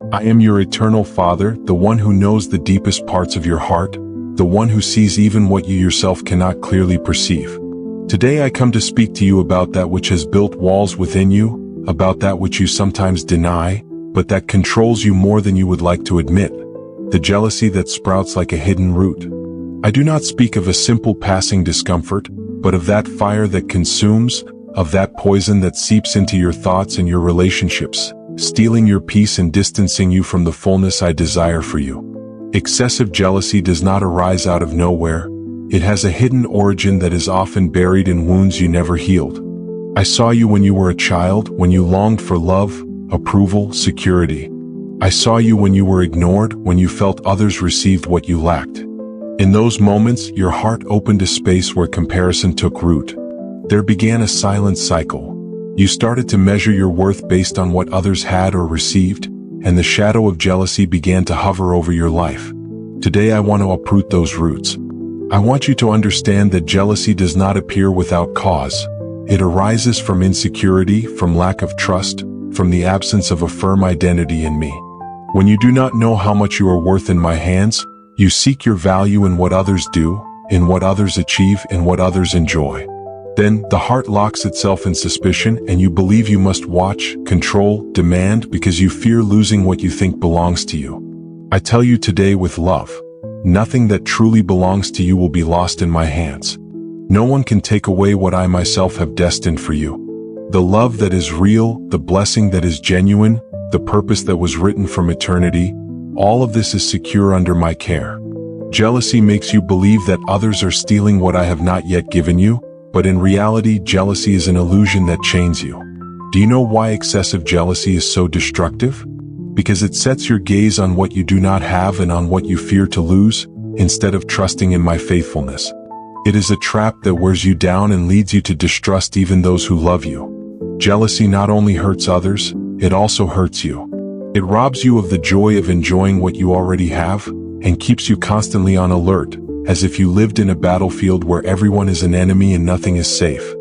I am your eternal Father, the one who knows the deepest parts of your heart, the one who sees even what you yourself cannot clearly perceive. Today I come to speak to you about that which has built walls within you, about that which you sometimes deny, but that controls you more than you would like to admit, the jealousy that sprouts like a hidden root. I do not speak of a simple passing discomfort, but of that fire that consumes, of that poison that seeps into your thoughts and your relationships, stealing your peace and distancing you from the fullness I desire for you. Excessive jealousy does not arise out of nowhere. It has a hidden origin that is often buried in wounds you never healed. I saw you when you were a child, when you longed for love, approval, security. I saw you when you were ignored, when you felt others received what you lacked. In those moments, your heart opened a space where comparison took root. There began a silent cycle. You started to measure your worth based on what others had or received, and the shadow of jealousy began to hover over your life. Today I want to uproot those roots. I want you to understand that jealousy does not appear without cause. It arises from insecurity, from lack of trust, from the absence of a firm identity in me. When you do not know how much you are worth in my hands, you seek your value in what others do, in what others achieve, in what others enjoy. Then, the heart locks itself in suspicion and you believe you must watch, control, demand because you fear losing what you think belongs to you. I tell you today with love, nothing that truly belongs to you will be lost in my hands. No one can take away what I myself have destined for you. The love that is real, the blessing that is genuine, the purpose that was written from eternity, all of this is secure under my care. Jealousy makes you believe that others are stealing what I have not yet given you, but in reality, jealousy is an illusion that chains you. Do you know why excessive jealousy is so destructive? Because it sets your gaze on what you do not have and on what you fear to lose, instead of trusting in my faithfulness. It is a trap that wears you down and leads you to distrust even those who love you. Jealousy not only hurts others, it also hurts you. It robs you of the joy of enjoying what you already have, and keeps you constantly on alert, as if you lived in a battlefield where everyone is an enemy and nothing is safe.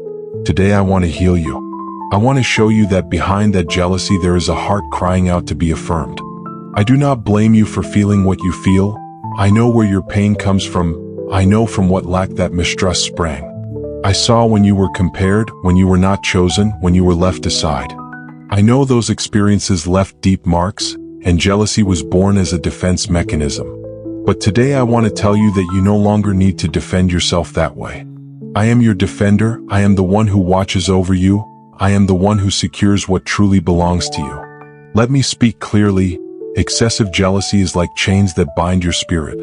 Today I want to heal you. I want to show you that behind that jealousy there is a heart crying out to be affirmed. I do not blame you for feeling what you feel. I know where your pain comes from. I know from what lack that mistrust sprang. I saw when you were compared, when you were not chosen, when you were left aside. I know those experiences left deep marks, and jealousy was born as a defense mechanism. But today I want to tell you that you no longer need to defend yourself that way. I am your defender. I am the one who watches over you. I am the one who secures what truly belongs to you. Let me speak clearly. Excessive jealousy is like chains that bind your spirit.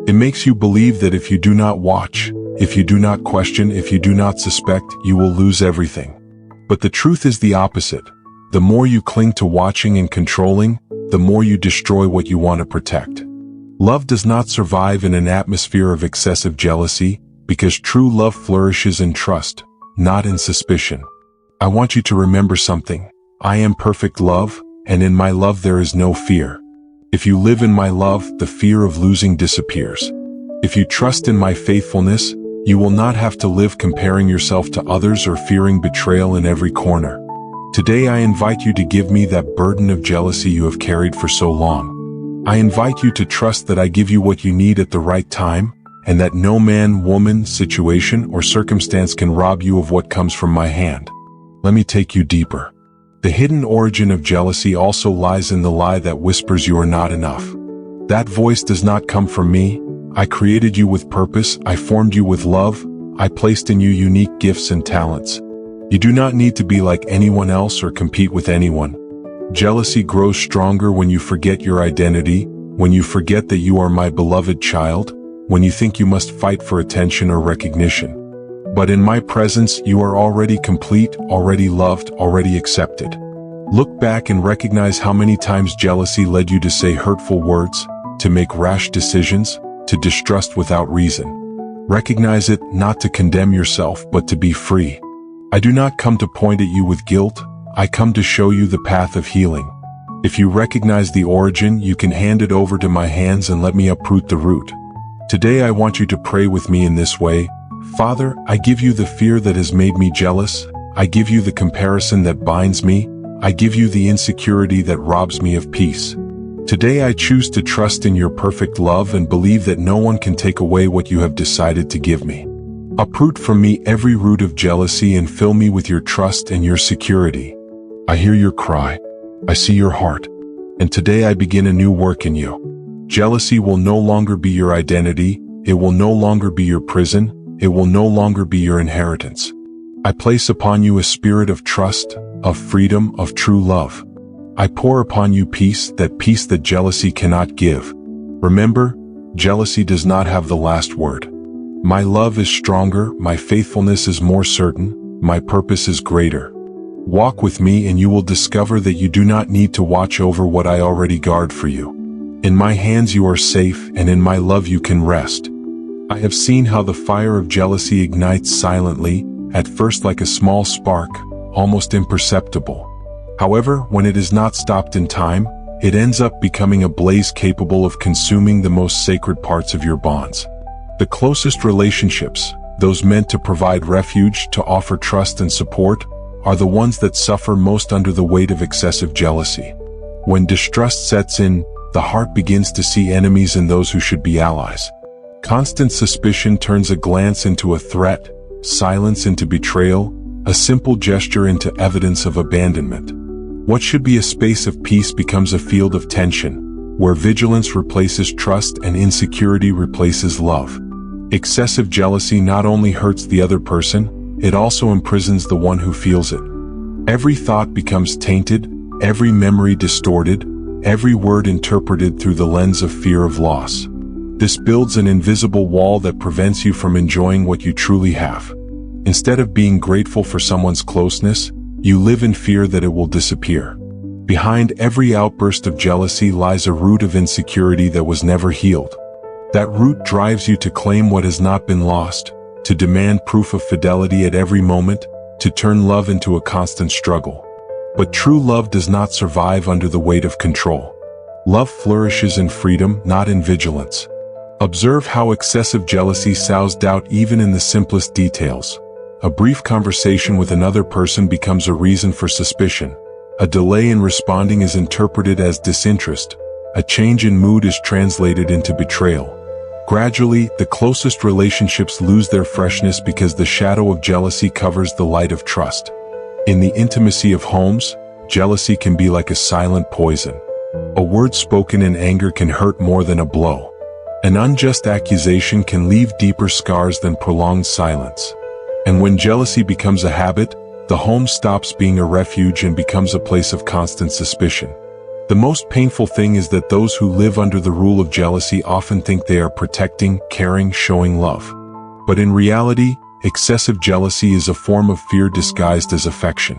It makes you believe that if you do not watch, if you do not question, if you do not suspect, you will lose everything. But the truth is the opposite. The more you cling to watching and controlling, the more you destroy what you want to protect. Love does not survive in an atmosphere of excessive jealousy, because true love flourishes in trust, not in suspicion. I want you to remember something. I am perfect love, and in my love there is no fear. If you live in my love, the fear of losing disappears. If you trust in my faithfulness, you will not have to live comparing yourself to others or fearing betrayal in every corner. Today I invite you to give me that burden of jealousy you have carried for so long. I invite you to trust that I give you what you need at the right time, and that no man, woman, situation, or circumstance can rob you of what comes from my hand. Let me take you deeper. The hidden origin of jealousy also lies in the lie that whispers you are not enough. That voice does not come from me. I created you with purpose. I formed you with love. I placed in you unique gifts and talents. You do not need to be like anyone else or compete with anyone. Jealousy grows stronger when you forget your identity, when you forget that you are my beloved child, when you think you must fight for attention or recognition. But in my presence, you are already complete, already loved, already accepted. Look back and recognize how many times jealousy led you to say hurtful words, to make rash decisions, to distrust without reason. Recognize it, not to condemn yourself, but to be free. I do not come to point at you with guilt. I come to show you the path of healing. If you recognize the origin, you can hand it over to my hands and let me uproot the root. Today I want you to pray with me in this way. Father, I give you the fear that has made me jealous. I give you the comparison that binds me. I give you the insecurity that robs me of peace. Today I choose to trust in your perfect love and believe that no one can take away what you have decided to give me. Uproot from me every root of jealousy and fill me with your trust and your security. I hear your cry. I see your heart. And today I begin a new work in you. Jealousy will no longer be your identity. It will no longer be your prison. It will no longer be your inheritance. I place upon you a spirit of trust, of freedom, of true love. I pour upon you peace that jealousy cannot give. Remember, jealousy does not have the last word. My love is stronger, my faithfulness is more certain, my purpose is greater. Walk with me and you will discover that you do not need to watch over what I already guard for you. In my hands you are safe, and in my love you can rest. I have seen how the fire of jealousy ignites silently, at first like a small spark, almost imperceptible. However, when it is not stopped in time, it ends up becoming a blaze capable of consuming the most sacred parts of your bonds. The closest relationships, those meant to provide refuge, to offer trust and support, are the ones that suffer most under the weight of excessive jealousy. When distrust sets in, the heart begins to see enemies in those who should be allies. Constant suspicion turns a glance into a threat, silence into betrayal, a simple gesture into evidence of abandonment. What should be a space of peace becomes a field of tension, where vigilance replaces trust and insecurity replaces love. Excessive jealousy not only hurts the other person, it also imprisons the one who feels it. Every thought becomes tainted, every memory distorted, every word interpreted through the lens of fear of loss. This builds an invisible wall that prevents you from enjoying what you truly have. Instead of being grateful for someone's closeness, you live in fear that it will disappear. Behind every outburst of jealousy lies a root of insecurity that was never healed. That root drives you to claim what has not been lost, to demand proof of fidelity at every moment, to turn love into a constant struggle. But true love does not survive under the weight of control. Love flourishes in freedom, not in vigilance. Observe how excessive jealousy sows doubt even in the simplest details. A brief conversation with another person becomes a reason for suspicion. A delay in responding is interpreted as disinterest. A change in mood is translated into betrayal. Gradually, the closest relationships lose their freshness because the shadow of jealousy covers the light of trust. In the intimacy of homes, jealousy can be like a silent poison. A word spoken in anger can hurt more than a blow. An unjust accusation can leave deeper scars than prolonged silence. And when jealousy becomes a habit, the home stops being a refuge and becomes a place of constant suspicion. The most painful thing is that those who live under the rule of jealousy often think they are protecting, caring, showing love. But in reality, excessive jealousy is a form of fear disguised as affection.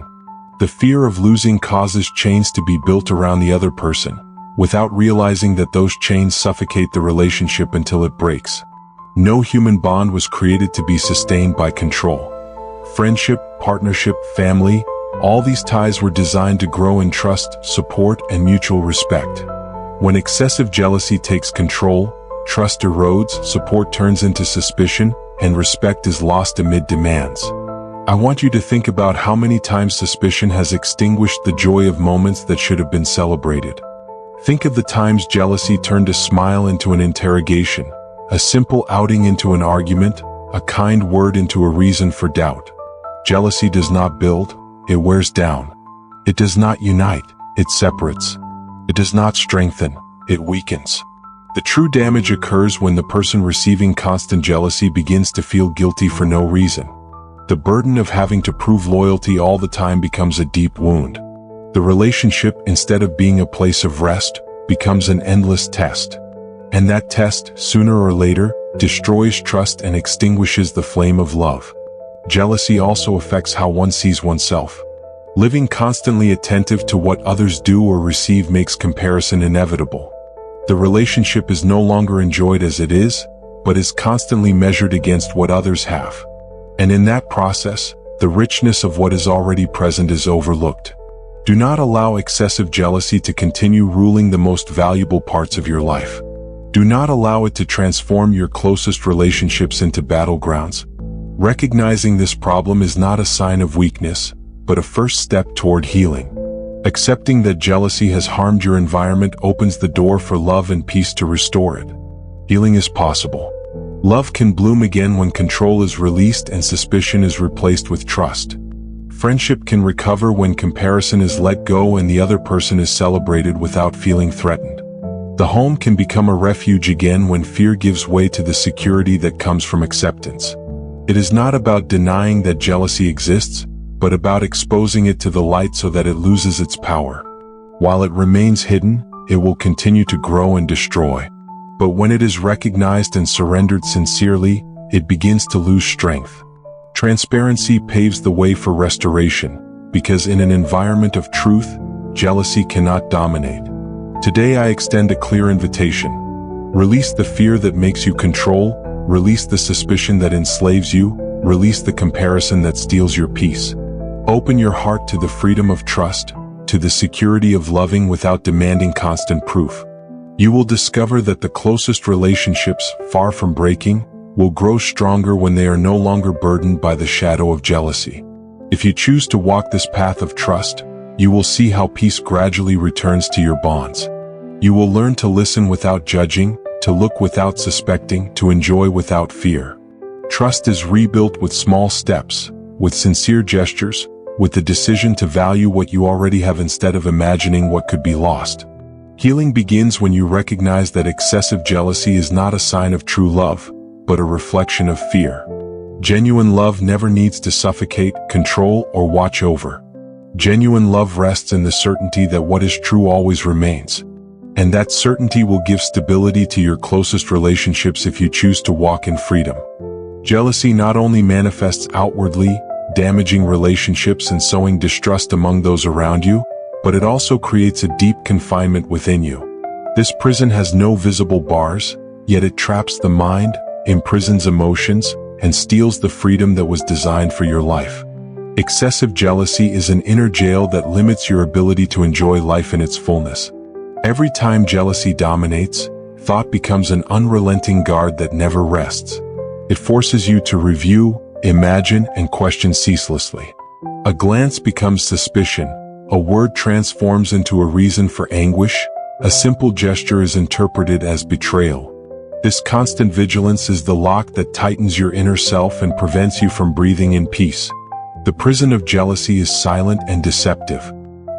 The fear of losing causes chains to be built around the other person, without realizing that those chains suffocate the relationship until it breaks. No human bond was created to be sustained by control. Friendship, partnership, family, all these ties were designed to grow in trust, support, and mutual respect. When excessive jealousy takes control, trust erodes, support turns into suspicion, and respect is lost amid demands. I want you to think about how many times suspicion has extinguished the joy of moments that should have been celebrated. Think of the times jealousy turned a smile into an interrogation, a simple outing into an argument, a kind word into a reason for doubt. Jealousy does not build, it wears down. It does not unite, it separates. It does not strengthen, it weakens. The true damage occurs when the person receiving constant jealousy begins to feel guilty for no reason. The burden of having to prove loyalty all the time becomes a deep wound. The relationship, instead of being a place of rest, becomes an endless test. And that test, sooner or later, destroys trust and extinguishes the flame of love. Jealousy also affects how one sees oneself. Living constantly attentive to what others do or receive makes comparison inevitable. The relationship is no longer enjoyed as it is, but is constantly measured against what others have. And in that process, the richness of what is already present is overlooked. Do not allow excessive jealousy to continue ruling the most valuable parts of your life. Do not allow it to transform your closest relationships into battlegrounds. Recognizing this problem is not a sign of weakness, but a first step toward healing. Accepting that jealousy has harmed your environment opens the door for love and peace to restore it. Healing is possible. Love can bloom again when control is released and suspicion is replaced with trust. Friendship can recover when comparison is let go and the other person is celebrated without feeling threatened. The home can become a refuge again when fear gives way to the security that comes from acceptance. It is not about denying that jealousy exists, but about exposing it to the light so that it loses its power. While it remains hidden, it will continue to grow and destroy. But when it is recognized and surrendered sincerely, it begins to lose strength. Transparency paves the way for restoration, because in an environment of truth, jealousy cannot dominate. Today I extend a clear invitation. Release the fear that makes you control, release the suspicion that enslaves you, release the comparison that steals your peace. Open your heart to the freedom of trust, to the security of loving without demanding constant proof. You will discover that the closest relationships, far from breaking, will grow stronger when they are no longer burdened by the shadow of jealousy. If you choose to walk this path of trust, you will see how peace gradually returns to your bonds. You will learn to listen without judging, to look without suspecting, to enjoy without fear. Trust is rebuilt with small steps, with sincere gestures, with the decision to value what you already have instead of imagining what could be lost. Healing begins when you recognize that excessive jealousy is not a sign of true love, but a reflection of fear. Genuine love never needs to suffocate, control, or watch over. Genuine love rests in the certainty that what is true always remains. And that certainty will give stability to your closest relationships if you choose to walk in freedom. Jealousy not only manifests outwardly, damaging relationships and sowing distrust among those around you, but it also creates a deep confinement within you. This prison has no visible bars, yet it traps the mind, imprisons emotions, and steals the freedom that was designed for your life. Excessive jealousy is an inner jail that limits your ability to enjoy life in its fullness. Every time jealousy dominates, thought becomes an unrelenting guard that never rests. It forces you to review, imagine, and question ceaselessly. A glance becomes suspicion, a word transforms into a reason for anguish, a simple gesture is interpreted as betrayal. This constant vigilance is the lock that tightens your inner self and prevents you from breathing in peace. The prison of jealousy is silent and deceptive.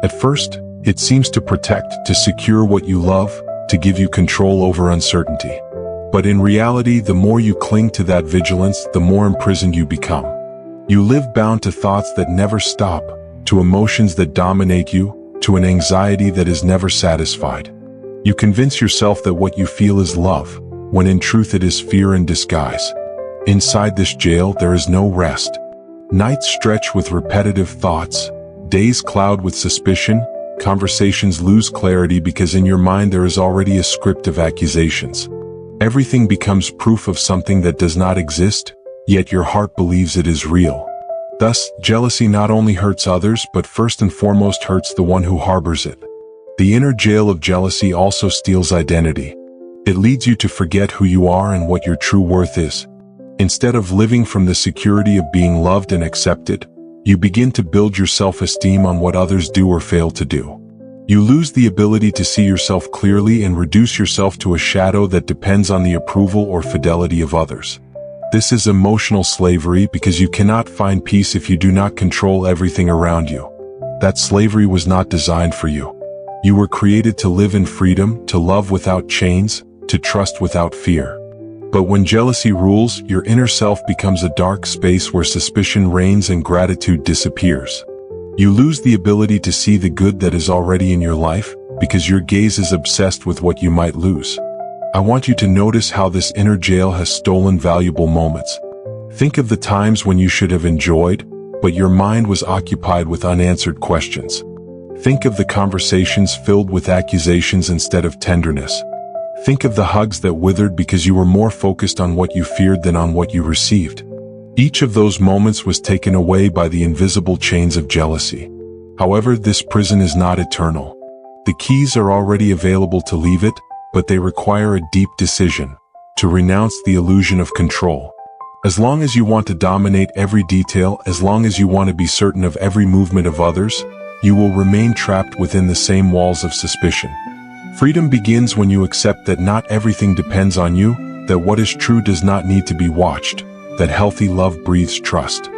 At first, it seems to protect, to secure what you love, to give you control over uncertainty. But in reality, the more you cling to that vigilance, the more imprisoned you become. You live bound to thoughts that never stop, to emotions that dominate you, to an anxiety that is never satisfied. You convince yourself that what you feel is love, when in truth it is fear in disguise. Inside this jail there is no rest. Nights stretch with repetitive thoughts, days cloud with suspicion, conversations lose clarity because in your mind there is already a script of accusations. Everything becomes proof of something that does not exist, yet your heart believes it is real. Thus, jealousy not only hurts others but first and foremost hurts the one who harbors it. The inner jail of jealousy also steals identity. It leads you to forget who you are and what your true worth is. Instead of living from the security of being loved and accepted, you begin to build your self-esteem on what others do or fail to do. You lose the ability to see yourself clearly and reduce yourself to a shadow that depends on the approval or fidelity of others. This is emotional slavery because you cannot find peace if you do not control everything around you. That slavery was not designed for you. You were created to live in freedom, to love without chains, to trust without fear. But when jealousy rules, your inner self becomes a dark space where suspicion reigns and gratitude disappears. You lose the ability to see the good that is already in your life, because your gaze is obsessed with what you might lose. I want you to notice how this inner jail has stolen valuable moments. Think of the times when you should have enjoyed, but your mind was occupied with unanswered questions. Think of the conversations filled with accusations instead of tenderness. Think of the hugs that withered because you were more focused on what you feared than on what you received. Each of those moments was taken away by the invisible chains of jealousy. However, this prison is not eternal. The keys are already available to leave it, but they require a deep decision, to renounce the illusion of control. As long as you want to dominate every detail, as long as you want to be certain of every movement of others, you will remain trapped within the same walls of suspicion. Freedom begins when you accept that not everything depends on you, that what is true does not need to be watched, that healthy love breathes trust.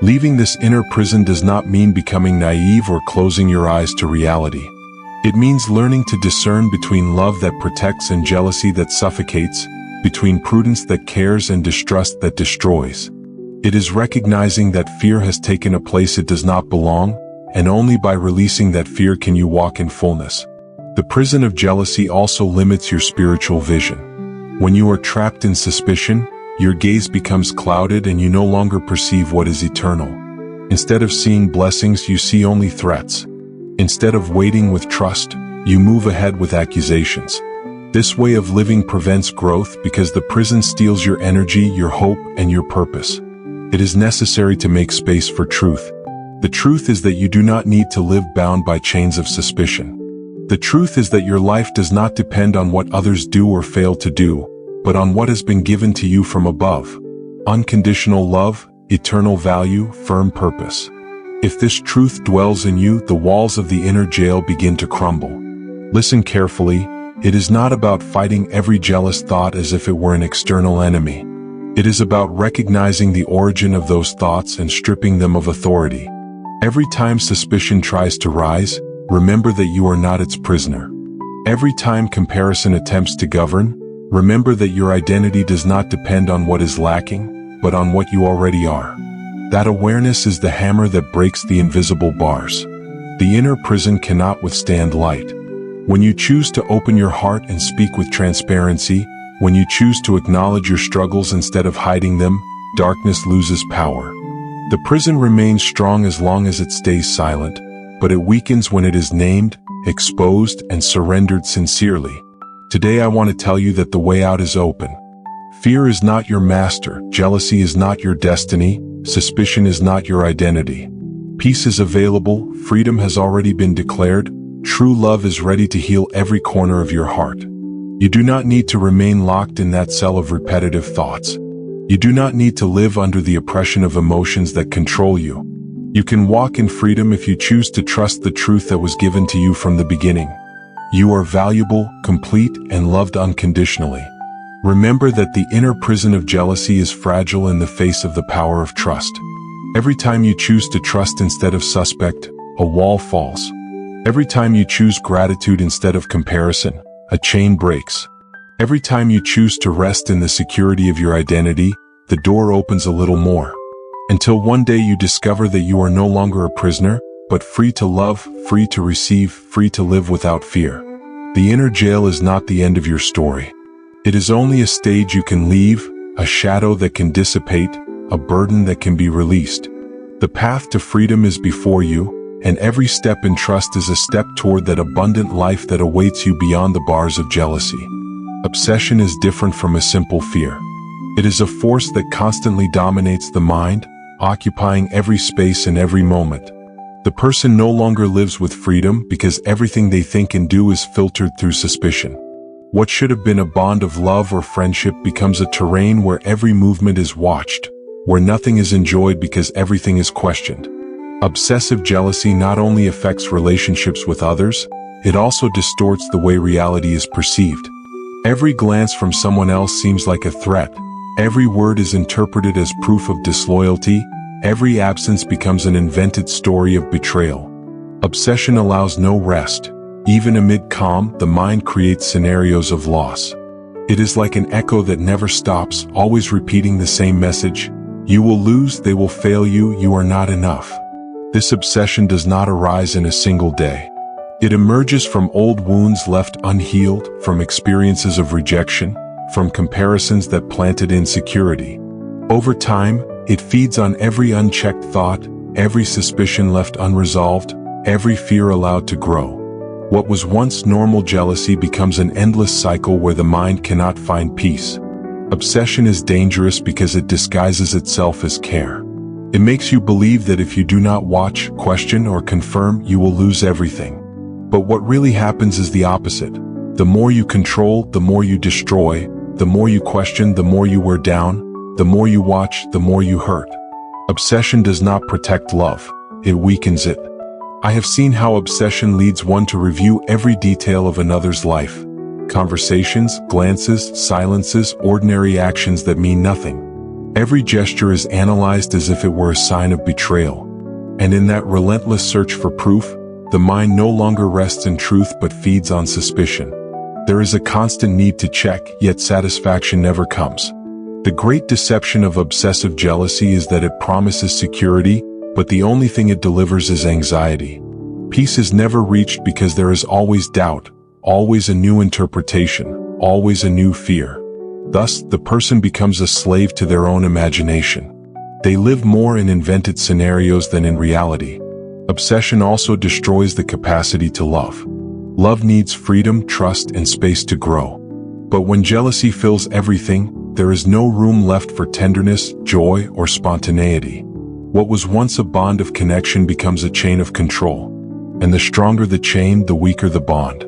Leaving this inner prison does not mean becoming naive or closing your eyes to reality. It means learning to discern between love that protects and jealousy that suffocates, between prudence that cares and distrust that destroys. It is recognizing that fear has taken a place it does not belong, and only by releasing that fear can you walk in fullness. The prison of jealousy also limits your spiritual vision. When you are trapped in suspicion, your gaze becomes clouded and you no longer perceive what is eternal. Instead of seeing blessings, you see only threats. Instead of waiting with trust, you move ahead with accusations. This way of living prevents growth because the prison steals your energy, your hope, and your purpose. It is necessary to make space for truth. The truth is that you do not need to live bound by chains of suspicion. The truth is that your life does not depend on what others do or fail to do, but on what has been given to you from above. Unconditional love, eternal value, firm purpose. If this truth dwells in you, the walls of the inner jail begin to crumble. Listen carefully. It is not about fighting every jealous thought as if it were an external enemy. It is about recognizing the origin of those thoughts and stripping them of authority. Every time suspicion tries to rise, remember that you are not its prisoner. Every time comparison attempts to govern, remember that your identity does not depend on what is lacking, but on what you already are. That awareness is the hammer that breaks the invisible bars. The inner prison cannot withstand light. When you choose to open your heart and speak with transparency, when you choose to acknowledge your struggles instead of hiding them, darkness loses power. The prison remains strong as long as it stays silent, but it weakens when it is named, exposed, and surrendered sincerely. Today I want to tell you that the way out is open. Fear is not your master, jealousy is not your destiny, suspicion is not your identity. Peace is available, freedom has already been declared, true love is ready to heal every corner of your heart. You do not need to remain locked in that cell of repetitive thoughts. You do not need to live under the oppression of emotions that control you. You can walk in freedom if you choose to trust the truth that was given to you from the beginning. You are valuable, complete, and loved unconditionally. Remember that the inner prison of jealousy is fragile in the face of the power of trust. Every time you choose to trust instead of suspect, a wall falls. Every time you choose gratitude instead of comparison, a chain breaks. Every time you choose to rest in the security of your identity, the door opens a little more. Until one day you discover that you are no longer a prisoner, but free to love, free to receive, free to live without fear. The inner jail is not the end of your story. It is only a stage you can leave, a shadow that can dissipate, a burden that can be released. The path to freedom is before you, and every step in trust is a step toward that abundant life that awaits you beyond the bars of jealousy. Obsession is different from a simple fear. It is a force that constantly dominates the mind, occupying every space and every moment. The person no longer lives with freedom because everything they think and do is filtered through suspicion. What should have been a bond of love or friendship becomes a terrain where every movement is watched, where nothing is enjoyed because everything is questioned. Obsessive jealousy not only affects relationships with others, it also distorts the way reality is perceived. Every glance from someone else seems like a threat. Every word is interpreted as proof of disloyalty. Every absence becomes an invented story of betrayal. Obsession allows no rest. Even amid calm, the mind creates scenarios of loss. It is like an echo that never stops, always repeating the same message. You will lose, they will fail you, you are not enough. This obsession does not arise in a single day. It emerges from old wounds left unhealed, from experiences of rejection, from comparisons that planted insecurity. Over time, it feeds on every unchecked thought, every suspicion left unresolved, every fear allowed to grow. What was once normal jealousy becomes an endless cycle where the mind cannot find peace. Obsession is dangerous because it disguises itself as care. It makes you believe that if you do not watch, question, or confirm, you will lose everything. But what really happens is the opposite. The more you control, the more you destroy. The more you question, the more you wear down. The more you watch, the more you hurt. Obsession does not protect love. It weakens it. I have seen how obsession leads one to review every detail of another's life. Conversations, glances, silences, ordinary actions that mean nothing. Every gesture is analyzed as if it were a sign of betrayal. And in that relentless search for proof, the mind no longer rests in truth but feeds on suspicion. There is a constant need to check, yet satisfaction never comes. The great deception of obsessive jealousy is that it promises security, but the only thing it delivers is anxiety. Peace is never reached because there is always doubt, always a new interpretation, always a new fear. Thus, the person becomes a slave to their own imagination. They live more in invented scenarios than in reality. Obsession also destroys the capacity to love. Love needs freedom, trust, and space to grow. But when jealousy fills everything, there is no room left for tenderness, joy, or spontaneity. What was once a bond of connection becomes a chain of control. And the stronger the chain, the weaker the bond.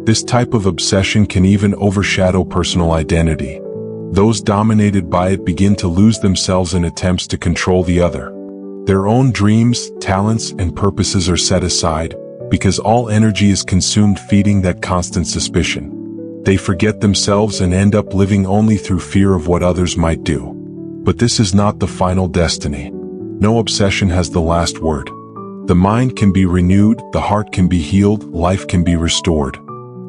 This type of obsession can even overshadow personal identity. Those dominated by it begin to lose themselves in attempts to control the other. Their own dreams, talents, and purposes are set aside, because all energy is consumed feeding that constant suspicion. They forget themselves and end up living only through fear of what others might do. But this is not the final destiny. No obsession has the last word. The mind can be renewed, the heart can be healed, life can be restored.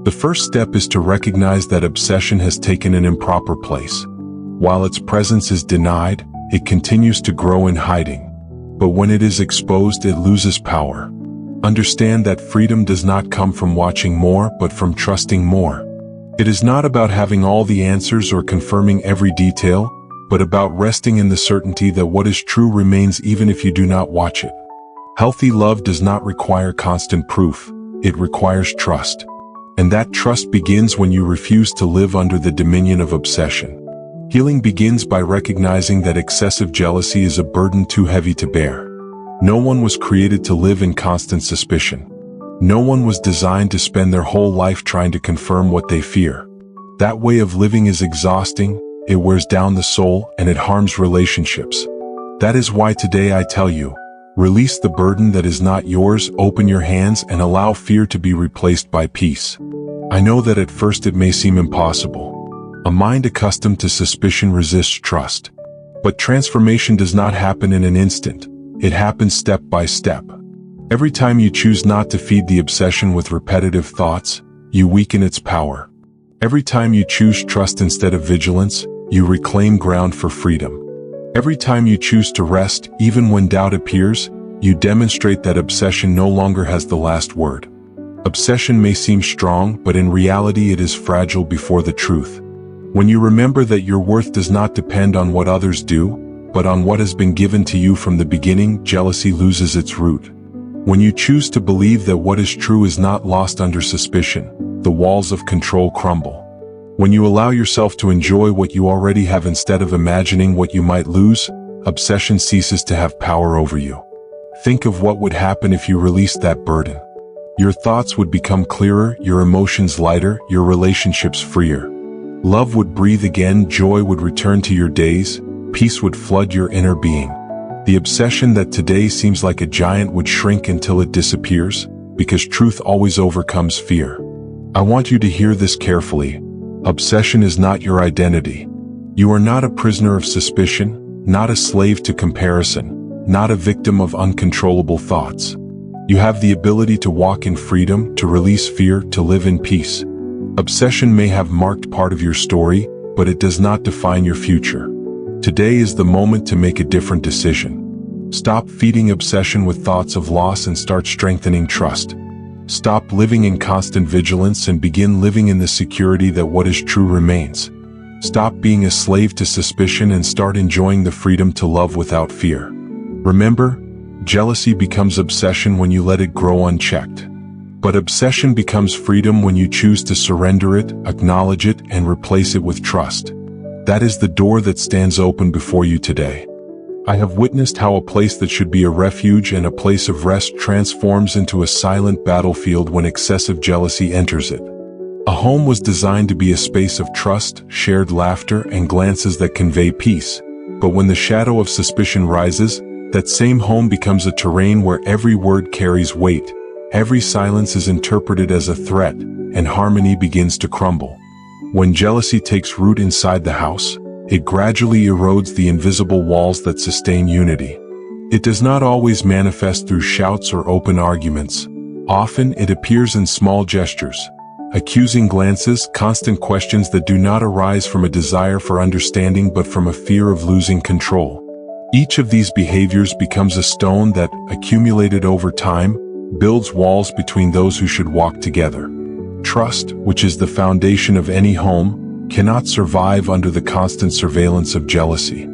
The first step is to recognize that obsession has taken an improper place. While its presence is denied, it continues to grow in hiding. But when it is exposed, it loses power. Understand that freedom does not come from watching more, but from trusting more. It is not about having all the answers or confirming every detail, but about resting in the certainty that what is true remains even if you do not watch it. Healthy love does not require constant proof, it requires trust. And that trust begins when you refuse to live under the dominion of obsession. Healing begins by recognizing that excessive jealousy is a burden too heavy to bear. No one was created to live in constant suspicion. No one was designed to spend their whole life trying to confirm what they fear. That way of living is exhausting, it wears down the soul, and it harms relationships. That is why today I tell you, release the burden that is not yours, open your hands, and allow fear to be replaced by peace. I know that at first it may seem impossible. A mind accustomed to suspicion resists trust. But transformation does not happen in an instant. It happens step by step. Every time you choose not to feed the obsession with repetitive thoughts, you weaken its power. Every time you choose trust instead of vigilance, you reclaim ground for freedom. Every time you choose to rest, even when doubt appears, you demonstrate that obsession no longer has the last word. Obsession may seem strong, but in reality it is fragile before the truth. When you remember that your worth does not depend on what others do, but on what has been given to you from the beginning, jealousy loses its root. When you choose to believe that what is true is not lost under suspicion, the walls of control crumble. When you allow yourself to enjoy what you already have instead of imagining what you might lose, obsession ceases to have power over you. Think of what would happen if you released that burden. Your thoughts would become clearer, your emotions lighter, your relationships freer. Love would breathe again, joy would return to your days, peace would flood your inner being. The obsession that today seems like a giant would shrink until it disappears, because truth always overcomes fear. I want you to hear this carefully. Obsession is not your identity. You are not a prisoner of suspicion, not a slave to comparison, not a victim of uncontrollable thoughts. You have the ability to walk in freedom, to release fear, to live in peace. Obsession may have marked part of your story, but it does not define your future. Today is the moment to make a different decision. Stop feeding obsession with thoughts of loss and start strengthening trust. Stop living in constant vigilance and begin living in the security that what is true remains. Stop being a slave to suspicion and start enjoying the freedom to love without fear. Remember, jealousy becomes obsession when you let it grow unchecked. But obsession becomes freedom when you choose to surrender it, acknowledge it, and replace it with trust. That is the door that stands open before you today. I have witnessed how a place that should be a refuge and a place of rest transforms into a silent battlefield when excessive jealousy enters it. A home was designed to be a space of trust, shared laughter, and glances that convey peace. But when the shadow of suspicion rises, That same home becomes a terrain where every word carries weight, every silence is interpreted as a threat, and harmony begins to crumble. When jealousy takes root inside the house, it gradually erodes the invisible walls that sustain unity. It does not always manifest through shouts or open arguments. Often it appears in small gestures, accusing glances, constant questions that do not arise from a desire for understanding but from a fear of losing control. Each of these behaviors becomes a stone that, accumulated over time, builds walls between those who should walk together. Trust, which is the foundation of any home, cannot survive under the constant surveillance of jealousy.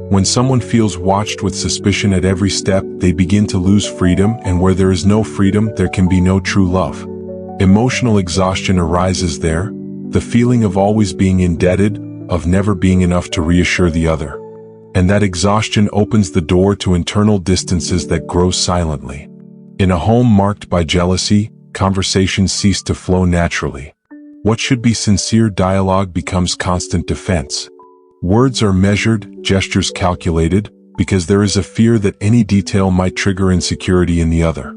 When someone feels watched with suspicion at every step, they begin to lose freedom, and where there is no freedom, there can be no true love. Emotional exhaustion arises there, the feeling of always being indebted, of never being enough to reassure the other. And that exhaustion opens the door to internal distances that grow silently. In a home marked by jealousy, conversations cease to flow naturally. What should be sincere dialogue becomes constant defense. Words are measured, gestures calculated, because there is a fear that any detail might trigger insecurity in the other.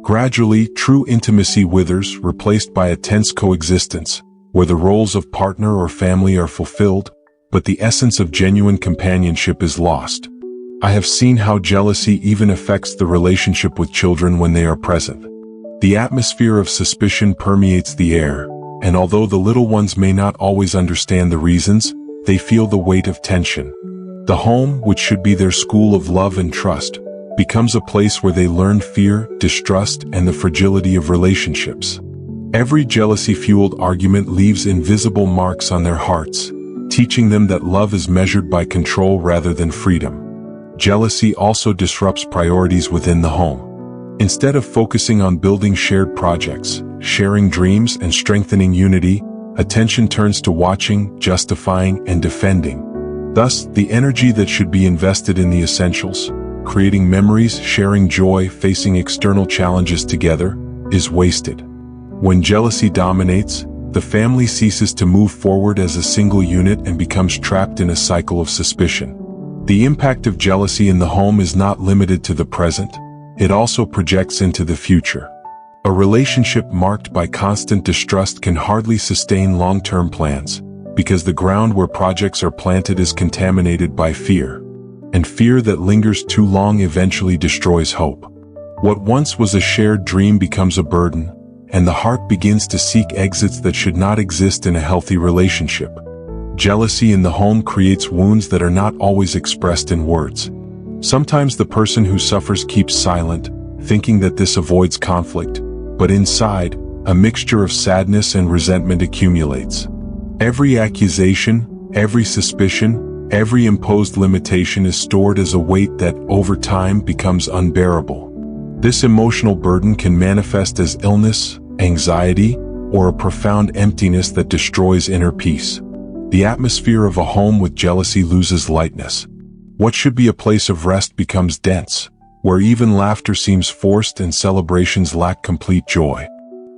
Gradually, true intimacy withers, replaced by a tense coexistence, where the roles of partner or family are fulfilled, but the essence of genuine companionship is lost. I have seen how jealousy even affects the relationship with children when they are present. The atmosphere of suspicion permeates the air, and although the little ones may not always understand the reasons, they feel the weight of tension. The home, which should be their school of love and trust, becomes a place where they learn fear, distrust, and the fragility of relationships. Every jealousy-fueled argument leaves invisible marks on their hearts, teaching them that love is measured by control rather than freedom. Jealousy also disrupts priorities within the home. Instead of focusing on building shared projects, sharing dreams, and strengthening unity, attention turns to watching, justifying, and defending. Thus, the energy that should be invested in the essentials, creating memories, sharing joy, facing external challenges together, is wasted. When jealousy dominates, the family ceases to move forward as a single unit and becomes trapped in a cycle of suspicion. The impact of jealousy in the home is not limited to the present, it also projects into the future. A relationship marked by constant distrust can hardly sustain long-term plans, because the ground where projects are planted is contaminated by fear. And fear that lingers too long eventually destroys hope. What once was a shared dream becomes a burden, and the heart begins to seek exits that should not exist in a healthy relationship. Jealousy in the home creates wounds that are not always expressed in words. Sometimes the person who suffers keeps silent, thinking that this avoids conflict, but inside, a mixture of sadness and resentment accumulates. Every accusation, every suspicion, every imposed limitation is stored as a weight that, over time, becomes unbearable. This emotional burden can manifest as illness, anxiety, or a profound emptiness that destroys inner peace. The atmosphere of a home with jealousy loses lightness. What should be a place of rest becomes dense, where even laughter seems forced and celebrations lack complete joy.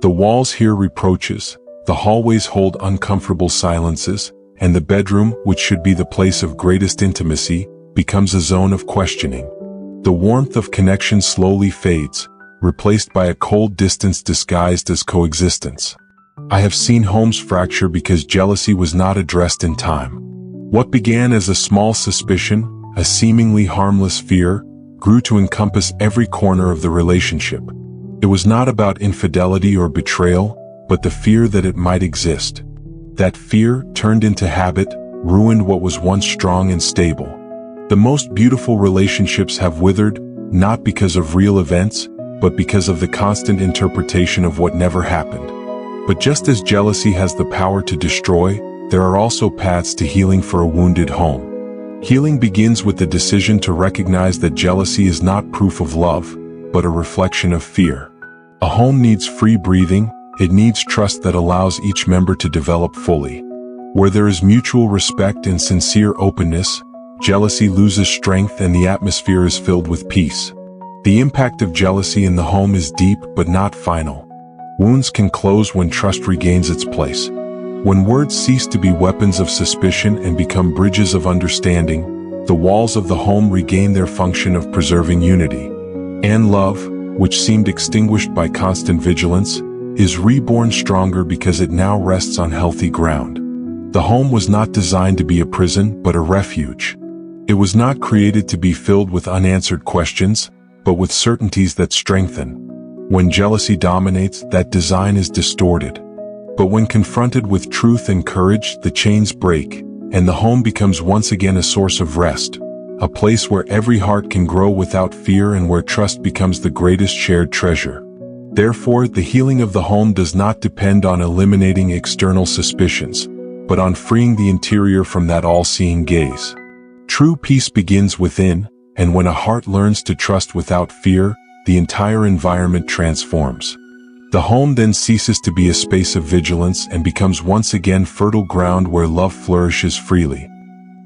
The walls hear reproaches, the hallways hold uncomfortable silences, and the bedroom, which should be the place of greatest intimacy, becomes a zone of questioning. The warmth of connection slowly fades, replaced by a cold distance disguised as coexistence. I have seen homes fracture because jealousy was not addressed in time. What began as a small suspicion, a seemingly harmless fear, grew to encompass every corner of the relationship. It was not about infidelity or betrayal, but the fear that it might exist. That fear, turned into habit, ruined what was once strong and stable. The most beautiful relationships have withered, not because of real events, but because of the constant interpretation of what never happened. But just as jealousy has the power to destroy, there are also paths to healing for a wounded home. Healing begins with the decision to recognize that jealousy is not proof of love, but a reflection of fear. A home needs free breathing, it needs trust that allows each member to develop fully. Where there is mutual respect and sincere openness, jealousy loses strength and the atmosphere is filled with peace. The impact of jealousy in the home is deep but not final. Wounds can close when trust regains its place. When words cease to be weapons of suspicion and become bridges of understanding, The walls of the home regain their function of preserving unity. And love, which seemed extinguished by constant vigilance, is reborn stronger because it now rests on healthy ground. The home was not designed to be a prison, but a refuge. It was not created to be filled with unanswered questions, but with certainties that strengthen. When jealousy dominates, that design is distorted. But when confronted with truth and courage, the chains break, and the home becomes once again a source of rest, a place where every heart can grow without fear and where trust becomes the greatest shared treasure. Therefore, the healing of the home does not depend on eliminating external suspicions, but on freeing the interior from that all-seeing gaze. True peace begins within, and when a heart learns to trust without fear, the entire environment transforms. The home then ceases to be a space of vigilance and becomes once again fertile ground where love flourishes freely.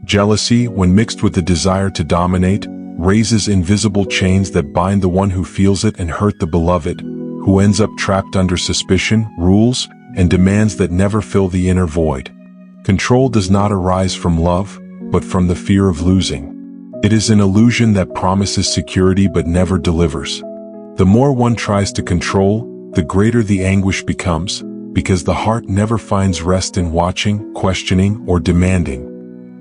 Jealousy, when mixed with the desire to dominate, raises invisible chains that bind the one who feels it and hurt the beloved, who ends up trapped under suspicion, rules, and demands that never fill the inner void. Control does not arise from love, but from the fear of losing. It is an illusion that promises security but never delivers. The more one tries to control, the greater the anguish becomes, because the heart never finds rest in watching, questioning, or demanding.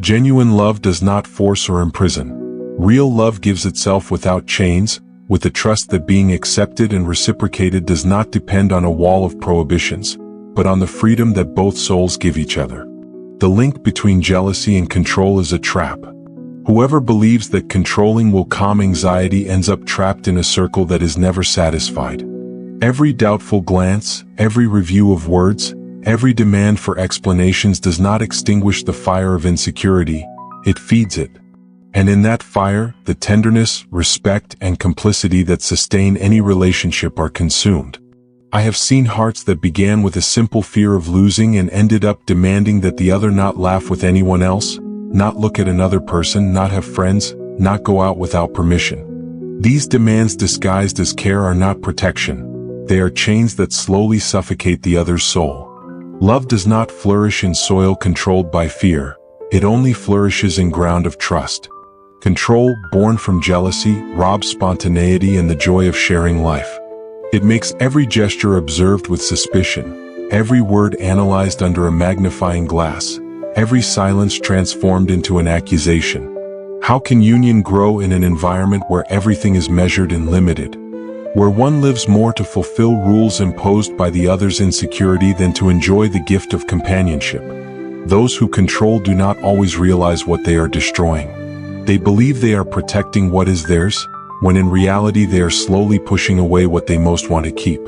Genuine love does not force or imprison. Real love gives itself without chains, with the trust that being accepted and reciprocated does not depend on a wall of prohibitions, but on the freedom that both souls give each other. The link between jealousy and control is a trap. Whoever believes that controlling will calm anxiety ends up trapped in a circle that is never satisfied. Every doubtful glance, every review of words, every demand for explanations does not extinguish the fire of insecurity, it feeds it. And in that fire, the tenderness, respect, and complicity that sustain any relationship are consumed. I have seen hearts that began with a simple fear of losing and ended up demanding that the other not laugh with anyone else, not look at another person, not have friends, not go out without permission. These demands disguised as care are not protection. They are chains that slowly suffocate the other's soul. Love does not flourish in soil controlled by fear. It only flourishes in ground of trust. Control, born from jealousy, robs spontaneity and the joy of sharing life. It makes every gesture observed with suspicion, every word analyzed under a magnifying glass, every silence transformed into an accusation. How can union grow in an environment where everything is measured and limited? Where one lives more to fulfill rules imposed by the other's insecurity than to enjoy the gift of companionship? Those who control do not always realize what they are destroying. They believe they are protecting what is theirs, when in reality they are slowly pushing away what they most want to keep.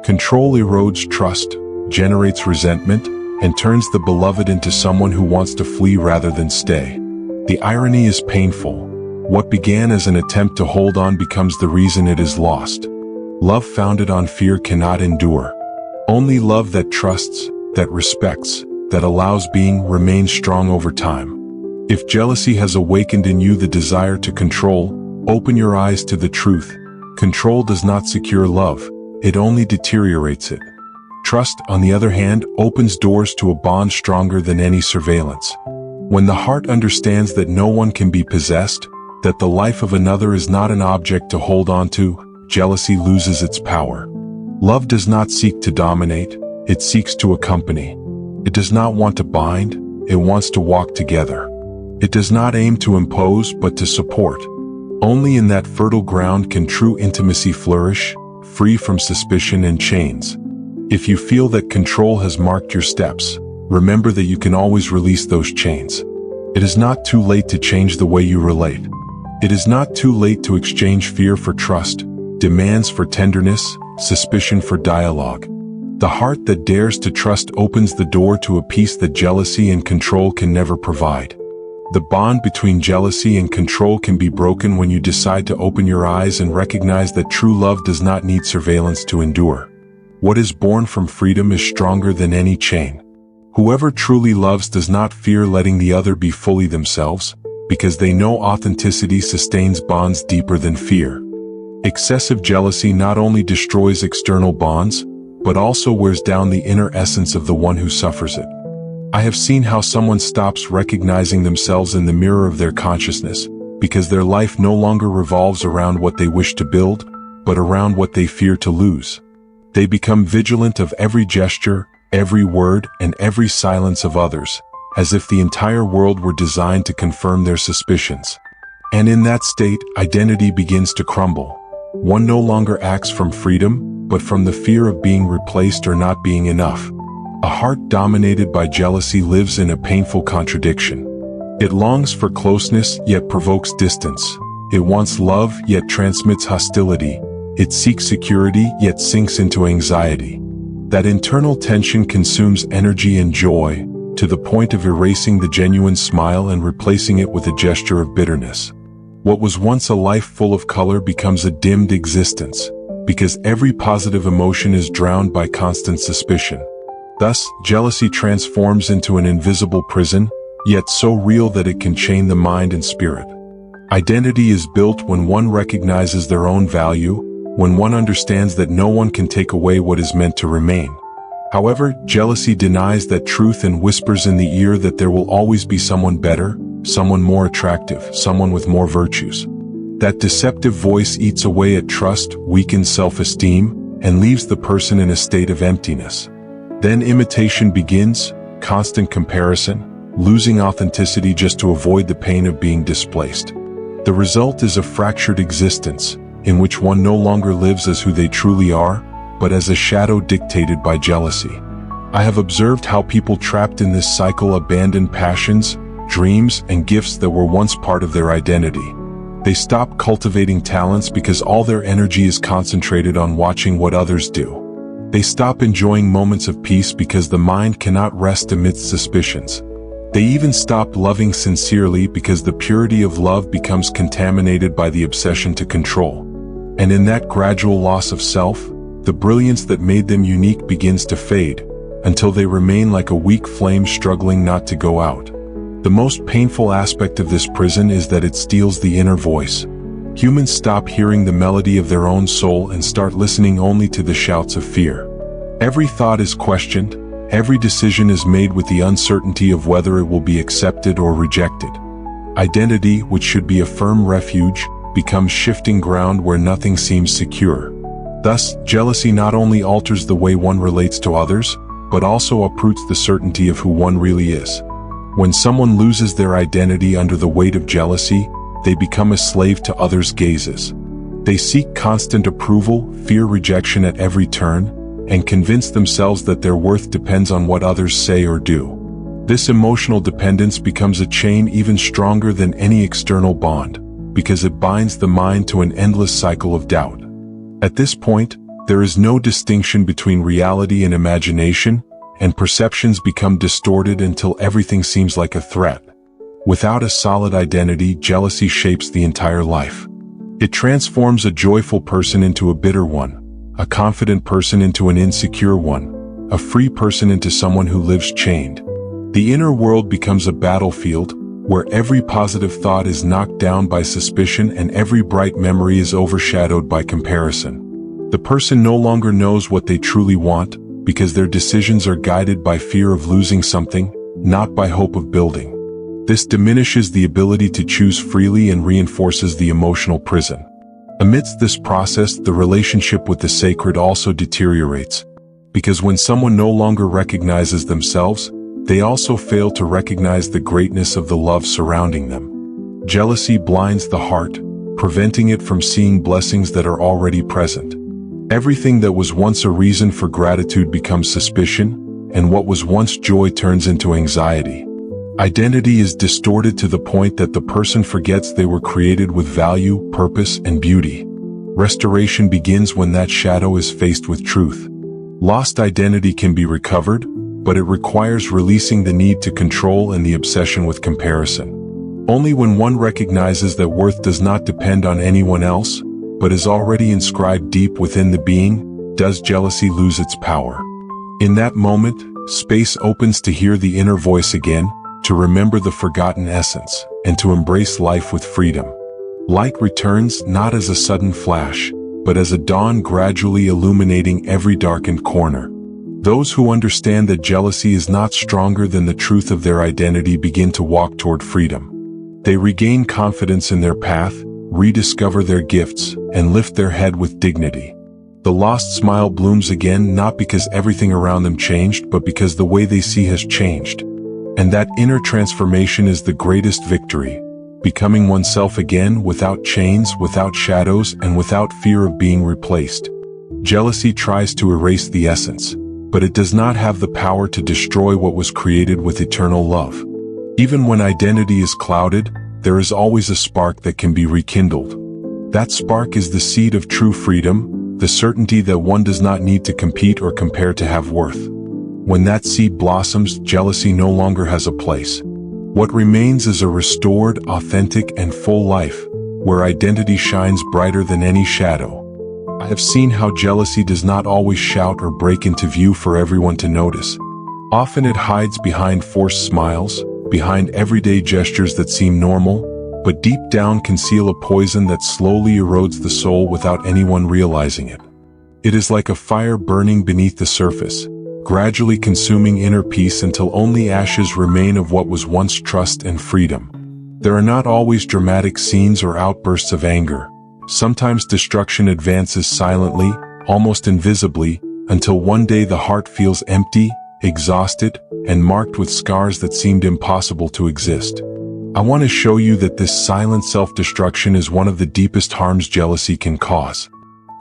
Control erodes trust, generates resentment, and turns the beloved into someone who wants to flee rather than stay. The irony is painful. What began as an attempt to hold on becomes the reason it is lost. Love founded on fear cannot endure. Only love that trusts, that respects, that allows being remains strong over time. If jealousy has awakened in you the desire to control, open your eyes to the truth. Control does not secure love, it only deteriorates it. Trust, on the other hand, opens doors to a bond stronger than any surveillance. When the heart understands that no one can be possessed, that the life of another is not an object to hold on to, jealousy loses its power. Love does not seek to dominate, it seeks to accompany. It does not want to bind, it wants to walk together. It does not aim to impose, but to support. Only in that fertile ground can true intimacy flourish, free from suspicion and chains. If you feel that control has marked your steps, remember that you can always release those chains. It is not too late to change the way you relate. It is not too late to exchange fear for trust, demands for tenderness, suspicion for dialogue. The heart that dares to trust opens the door to a peace that jealousy and control can never provide. The bond between jealousy and control can be broken when you decide to open your eyes and recognize that true love does not need surveillance to endure. What is born from freedom is stronger than any chain. Whoever truly loves does not fear letting the other be fully themselves, because they know authenticity sustains bonds deeper than fear. Excessive jealousy not only destroys external bonds, but also wears down the inner essence of the one who suffers it. I have seen how someone stops recognizing themselves in the mirror of their consciousness, because their life no longer revolves around what they wish to build, but around what they fear to lose. They become vigilant of every gesture, every word, and every silence of others, as if the entire world were designed to confirm their suspicions. And in that state, identity begins to crumble. One no longer acts from freedom, but from the fear of being replaced or not being enough. A heart dominated by jealousy lives in a painful contradiction. It longs for closeness, yet provokes distance. It wants love, yet transmits hostility. It seeks security, yet sinks into anxiety. That internal tension consumes energy and joy, to the point of erasing the genuine smile and replacing it with a gesture of bitterness. What was once a life full of color becomes a dimmed existence, because every positive emotion is drowned by constant suspicion. Thus, jealousy transforms into an invisible prison, yet so real that it can chain the mind and spirit. Identity is built when one recognizes their own value, when one understands that no one can take away what is meant to remain. However, jealousy denies that truth and whispers in the ear that there will always be someone better, someone more attractive, someone with more virtues. That deceptive voice eats away at trust, weakens self-esteem, and leaves the person in a state of emptiness. Then imitation begins, constant comparison, losing authenticity just to avoid the pain of being displaced. The result is a fractured existence, in which one no longer lives as who they truly are, but as a shadow dictated by jealousy. I have observed how people trapped in this cycle abandon passions, dreams, and gifts that were once part of their identity. They stop cultivating talents because all their energy is concentrated on watching what others do. They stop enjoying moments of peace because the mind cannot rest amidst suspicions. They even stop loving sincerely because the purity of love becomes contaminated by the obsession to control. And in that gradual loss of self, the brilliance that made them unique begins to fade, until they remain like a weak flame struggling not to go out. The most painful aspect of this prison is that it steals the inner voice. Humans stop hearing the melody of their own soul and start listening only to the shouts of fear. Every thought is questioned, every decision is made with the uncertainty of whether it will be accepted or rejected. Identity, which should be a firm refuge, becomes shifting ground where nothing seems secure. Thus, jealousy not only alters the way one relates to others, but also uproots the certainty of who one really is. When someone loses their identity under the weight of jealousy, they become a slave to others' gazes. They seek constant approval, fear rejection at every turn, and convince themselves that their worth depends on what others say or do. This emotional dependence becomes a chain even stronger than any external bond, because it binds the mind to an endless cycle of doubt. At this point, there is no distinction between reality and imagination, and perceptions become distorted until everything seems like a threat. Without a solid identity, jealousy shapes the entire life. It transforms a joyful person into a bitter one, a confident person into an insecure one, a free person into someone who lives chained. The inner world becomes a battlefield, where every positive thought is knocked down by suspicion and every bright memory is overshadowed by comparison. The person no longer knows what they truly want, because their decisions are guided by fear of losing something, not by hope of building. This diminishes the ability to choose freely and reinforces the emotional prison. Amidst this process, the relationship with the sacred also deteriorates, because when someone no longer recognizes themselves, they also fail to recognize the greatness of the love surrounding them. Jealousy blinds the heart, preventing it from seeing blessings that are already present. Everything that was once a reason for gratitude becomes suspicion, and what was once joy turns into anxiety. Identity is distorted to the point that the person forgets they were created with value, purpose, and beauty. Restoration begins when that shadow is faced with truth. Lost identity can be recovered, but it requires releasing the need to control and the obsession with comparison. Only when one recognizes that worth does not depend on anyone else, but is already inscribed deep within the being, does jealousy lose its power. In that moment, space opens to hear the inner voice again, to remember the forgotten essence, and to embrace life with freedom. Light returns not as a sudden flash, but as a dawn gradually illuminating every darkened corner. Those who understand that jealousy is not stronger than the truth of their identity begin to walk toward freedom. They regain confidence in their path, rediscover their gifts, and lift their head with dignity. The lost smile blooms again, not because everything around them changed, but because the way they see has changed. And that inner transformation is the greatest victory, becoming oneself again without chains, without shadows, and without fear of being replaced. Jealousy tries to erase the essence, but it does not have the power to destroy what was created with eternal love. Even when identity is clouded, there is always a spark that can be rekindled. That spark is the seed of true freedom, the certainty that one does not need to compete or compare to have worth. When that seed blossoms, jealousy no longer has a place. What remains is a restored, authentic, and full life, where identity shines brighter than any shadow. I have seen how jealousy does not always shout or break into view for everyone to notice. Often it hides behind forced smiles, behind everyday gestures that seem normal, but deep down conceal a poison that slowly erodes the soul without anyone realizing it. It is like a fire burning beneath the surface, gradually consuming inner peace until only ashes remain of what was once trust and freedom. There are not always dramatic scenes or outbursts of anger. Sometimes destruction advances silently, almost invisibly, until one day the heart feels empty, exhausted, and marked with scars that seemed impossible to exist. I want to show you that this silent self-destruction is one of the deepest harms jealousy can cause.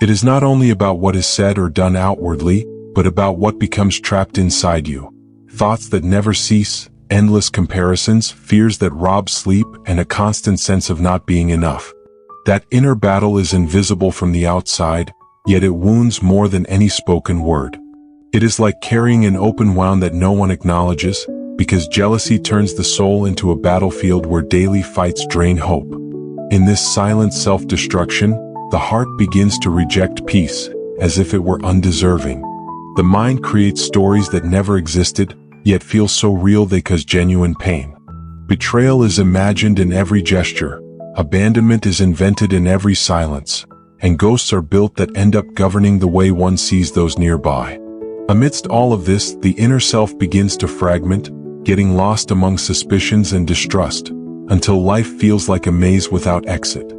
It is not only about what is said or done outwardly, but about what becomes trapped inside you. Thoughts that never cease, endless comparisons, fears that rob sleep, and a constant sense of not being enough. That inner battle is invisible from the outside, yet it wounds more than any spoken word. It is like carrying an open wound that no one acknowledges, because jealousy turns the soul into a battlefield where daily fights drain hope. In this silent self-destruction, the heart begins to reject peace, as if it were undeserving. The mind creates stories that never existed, yet feel so real they cause genuine pain. Betrayal is imagined in every gesture, abandonment is invented in every silence, and ghosts are built that end up governing the way one sees those nearby. Amidst all of this, the inner self begins to fragment, getting lost among suspicions and distrust, until life feels like a maze without exit.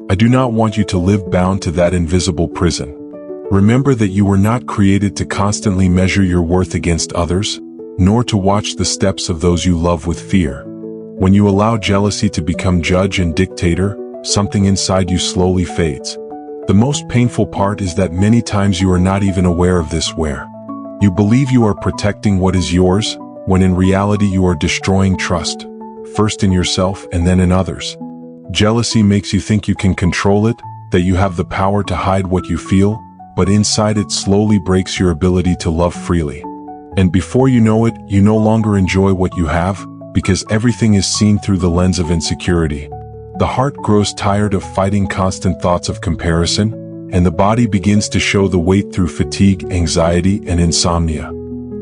I do not want you to live bound to that invisible prison. Remember that you were not created to constantly measure your worth against others, nor to watch the steps of those you love with fear. When you allow jealousy to become judge and dictator, something inside you slowly fades. The most painful part is that many times you are not even aware of this. Where you believe you are protecting what is yours, when in reality you are destroying trust, first in yourself and then in others. Jealousy makes you think you can control it, that you have the power to hide what you feel, but inside it slowly breaks your ability to love freely. And before you know it, you no longer enjoy what you have, because everything is seen through the lens of insecurity. The heart grows tired of fighting constant thoughts of comparison, and the body begins to show the weight through fatigue, anxiety, and insomnia.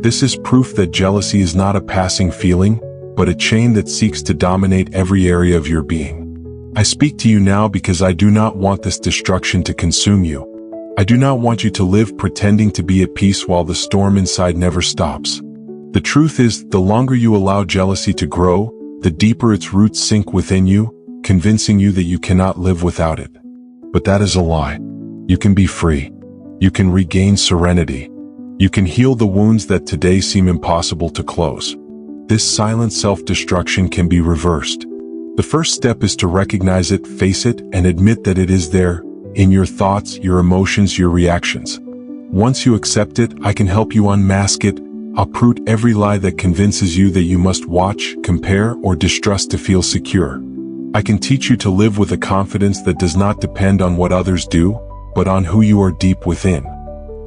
This is proof that jealousy is not a passing feeling, but a chain that seeks to dominate every area of your being. I speak to you now because I do not want this destruction to consume you. I do not want you to live pretending to be at peace while the storm inside never stops. The truth is, the longer you allow jealousy to grow, the deeper its roots sink within you, convincing you that you cannot live without it. But that is a lie. You can be free. You can regain serenity. You can heal the wounds that today seem impossible to close. This silent self-destruction can be reversed. The first step is to recognize it, face it, and admit that it is there, in your thoughts, your emotions, your reactions. Once you accept it, I can help you unmask it, uproot every lie that convinces you that you must watch, compare, or distrust to feel secure. I can teach you to live with a confidence that does not depend on what others do, but on who you are deep within.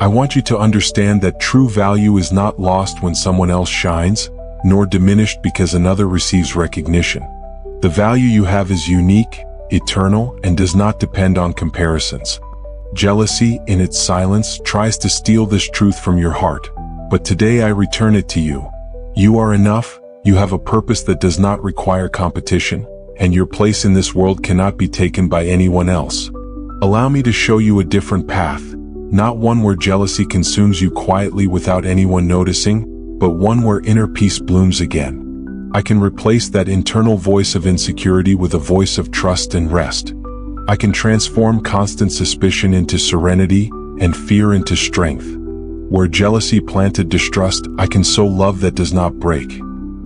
I want you to understand that true value is not lost when someone else shines, nor diminished because another receives recognition. The value you have is unique, eternal, and does not depend on comparisons. Jealousy, in its silence, tries to steal this truth from your heart. But today I return it to you. You are enough, you have a purpose that does not require competition, and your place in this world cannot be taken by anyone else. Allow me to show you a different path, Not one where jealousy consumes you quietly without anyone noticing, but one where inner peace blooms again. I can replace that internal voice of insecurity with a voice of trust and rest. I can transform constant suspicion into serenity and fear into strength. Where jealousy planted distrust, I can sow love that does not break.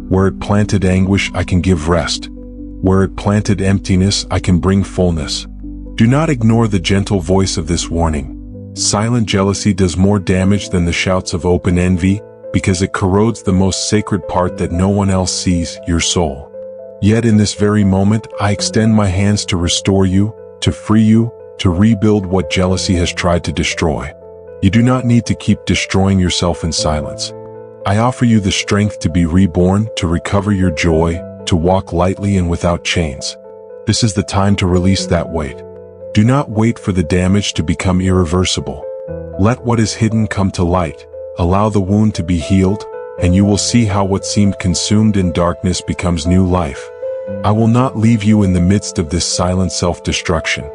Where it planted anguish, I can give rest. Where it planted emptiness, I can bring fullness. Do not ignore the gentle voice of this warning. Silent jealousy does more damage than the shouts of open envy, because it corrodes the most sacred part that no one else sees, your soul. Yet in this very moment, I extend my hands to restore you, to free you, to rebuild what jealousy has tried to destroy. You do not need to keep destroying yourself in silence. I offer you the strength to be reborn, to recover your joy, to walk lightly and without chains. This is the time to release that weight. Do not wait for the damage to become irreversible. Let what is hidden come to light, allow the wound to be healed, and you will see how what seemed consumed in darkness becomes new life. I will not leave you in the midst of this silent self-destruction.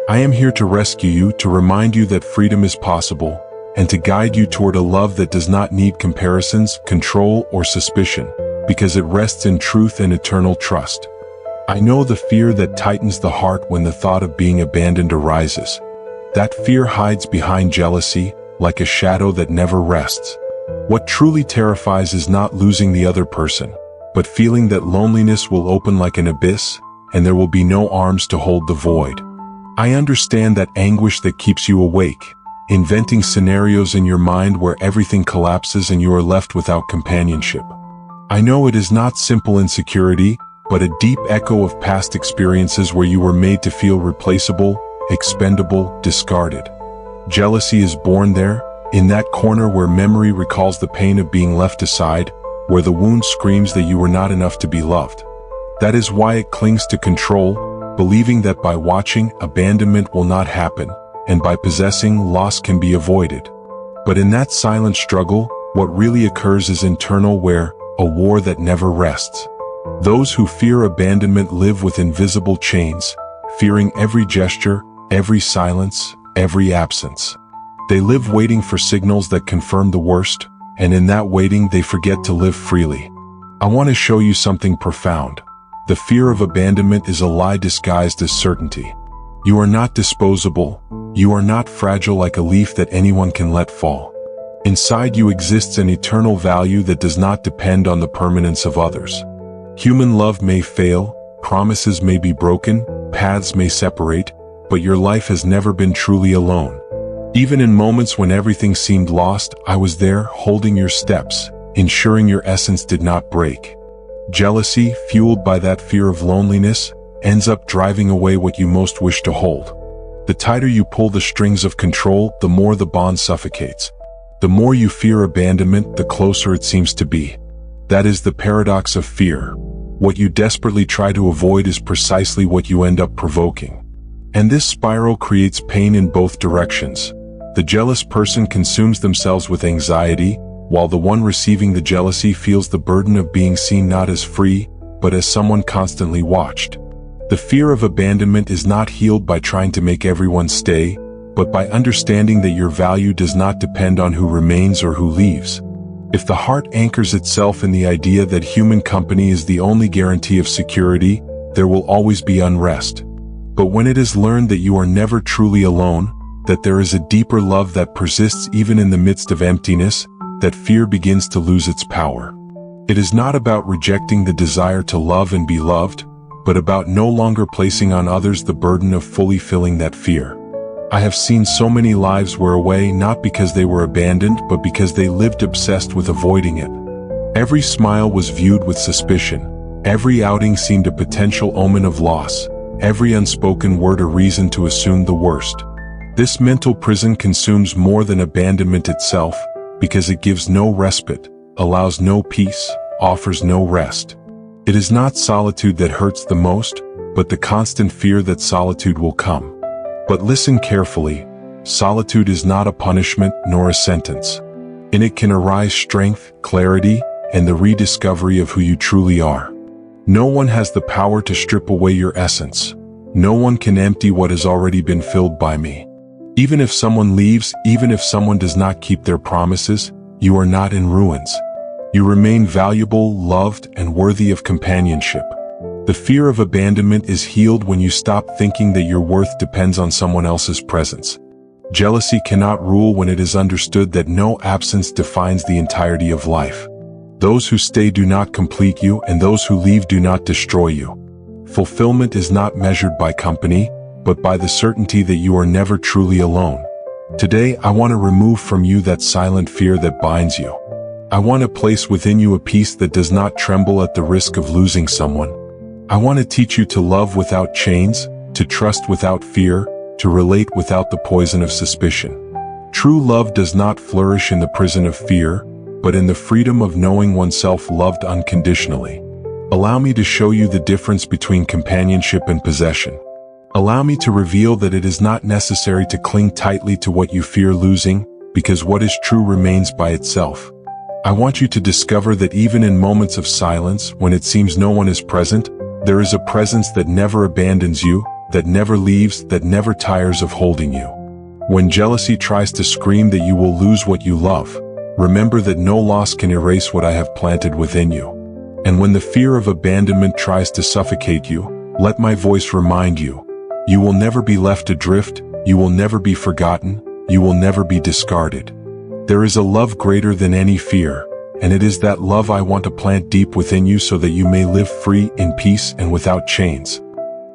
I am here to rescue you, to remind you that freedom is possible, and to guide you toward a love that does not need comparisons, control, or suspicion, because it rests in truth and eternal trust. I know the fear that tightens the heart when the thought of being abandoned arises. That fear hides behind jealousy, like a shadow that never rests. What truly terrifies is not losing the other person, but feeling that loneliness will open like an abyss, and there will be no arms to hold the void. I understand that anguish that keeps you awake, inventing scenarios in your mind where everything collapses and you are left without companionship. I know it is not simple insecurity, but a deep echo of past experiences where you were made to feel replaceable, expendable, discarded. Jealousy is born there, in that corner where memory recalls the pain of being left aside, where the wound screams that you were not enough to be loved. That is why it clings to control, believing that by watching, abandonment will not happen, and by possessing, loss can be avoided. But in that silent struggle, what really occurs is internal, where a war that never rests. Those who fear abandonment live with invisible chains, fearing every gesture, every silence, every absence. They live waiting for signals that confirm the worst, and in that waiting they forget to live freely. I want to show you something profound. The fear of abandonment is a lie disguised as certainty. You are not disposable. You are not fragile like a leaf that anyone can let fall. Inside you exists an eternal value that does not depend on the permanence of others. Human love may fail, promises may be broken, paths may separate, but your life has never been truly alone. Even in moments when everything seemed lost, I was there, holding your steps, ensuring your essence did not break. Jealousy, fueled by that fear of loneliness, ends up driving away what you most wish to hold. The tighter you pull the strings of control, the more the bond suffocates. The more you fear abandonment, the closer it seems to be. That is the paradox of fear. What you desperately try to avoid is precisely what you end up provoking. And this spiral creates pain in both directions. The jealous person consumes themselves with anxiety, while the one receiving the jealousy feels the burden of being seen not as free, but as someone constantly watched. The fear of abandonment is not healed by trying to make everyone stay, but by understanding that your value does not depend on who remains or who leaves. If the heart anchors itself in the idea that human company is the only guarantee of security, there will always be unrest. But when it is learned that you are never truly alone, that there is a deeper love that persists even in the midst of emptiness, that fear begins to lose its power. It is not about rejecting the desire to love and be loved, but about no longer placing on others the burden of fully filling that fear. I have seen so many lives wear away not because they were abandoned, but because they lived obsessed with avoiding it. Every smile was viewed with suspicion. Every outing seemed a potential omen of loss. Every unspoken word a reason to assume the worst. This mental prison consumes more than abandonment itself, because it gives no respite, allows no peace, offers no rest. It is not solitude that hurts the most, but the constant fear that solitude will come. But listen carefully, solitude is not a punishment nor a sentence. In it can arise strength, clarity, and the rediscovery of who you truly are. No one has the power to strip away your essence. No one can empty what has already been filled by me. Even if someone leaves, even if someone does not keep their promises, you are not in ruins. You remain valuable, loved, and worthy of companionship. The fear of abandonment is healed when you stop thinking that your worth depends on someone else's presence. Jealousy cannot rule when it is understood that no absence defines the entirety of life. Those who stay do not complete you, and those who leave do not destroy you. Fulfillment is not measured by company, but by the certainty that you are never truly alone. Today, I want to remove from you that silent fear that binds you. I want to place within you a peace that does not tremble at the risk of losing someone. I want to teach you to love without chains, to trust without fear, to relate without the poison of suspicion. True love does not flourish in the prison of fear, but in the freedom of knowing oneself loved unconditionally. Allow me to show you the difference between companionship and possession. Allow me to reveal that it is not necessary to cling tightly to what you fear losing, because what is true remains by itself. I want you to discover that even in moments of silence, when it seems no one is present, there is a presence that never abandons you, that never leaves, that never tires of holding you. When jealousy tries to scream that you will lose what you love, remember that no loss can erase what I have planted within you. And when the fear of abandonment tries to suffocate you, let my voice remind you, you will never be left adrift, you will never be forgotten, you will never be discarded. There is a love greater than any fear, and it is that love I want to plant deep within you so that you may live free, in peace, and without chains.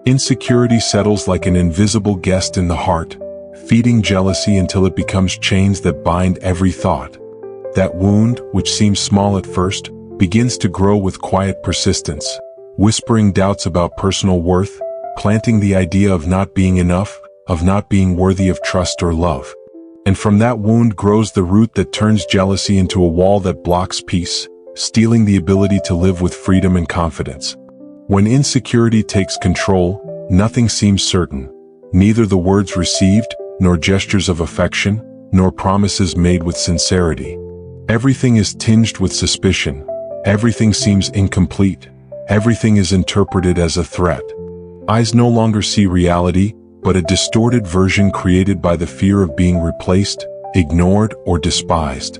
Insecurity settles like an invisible guest in the heart, feeding jealousy until it becomes chains that bind every thought. That wound, which seems small at first, begins to grow with quiet persistence, whispering doubts about personal worth, planting the idea of not being enough, of not being worthy of trust or love. And from that wound grows the root that turns jealousy into a wall that blocks peace, stealing the ability to live with freedom and confidence. When insecurity takes control, nothing seems certain, neither the words received, nor gestures of affection, nor promises made with sincerity. Everything is tinged with suspicion, everything seems incomplete, everything is interpreted as a threat. Eyes no longer see reality, but a distorted version created by the fear of being replaced, ignored, or despised.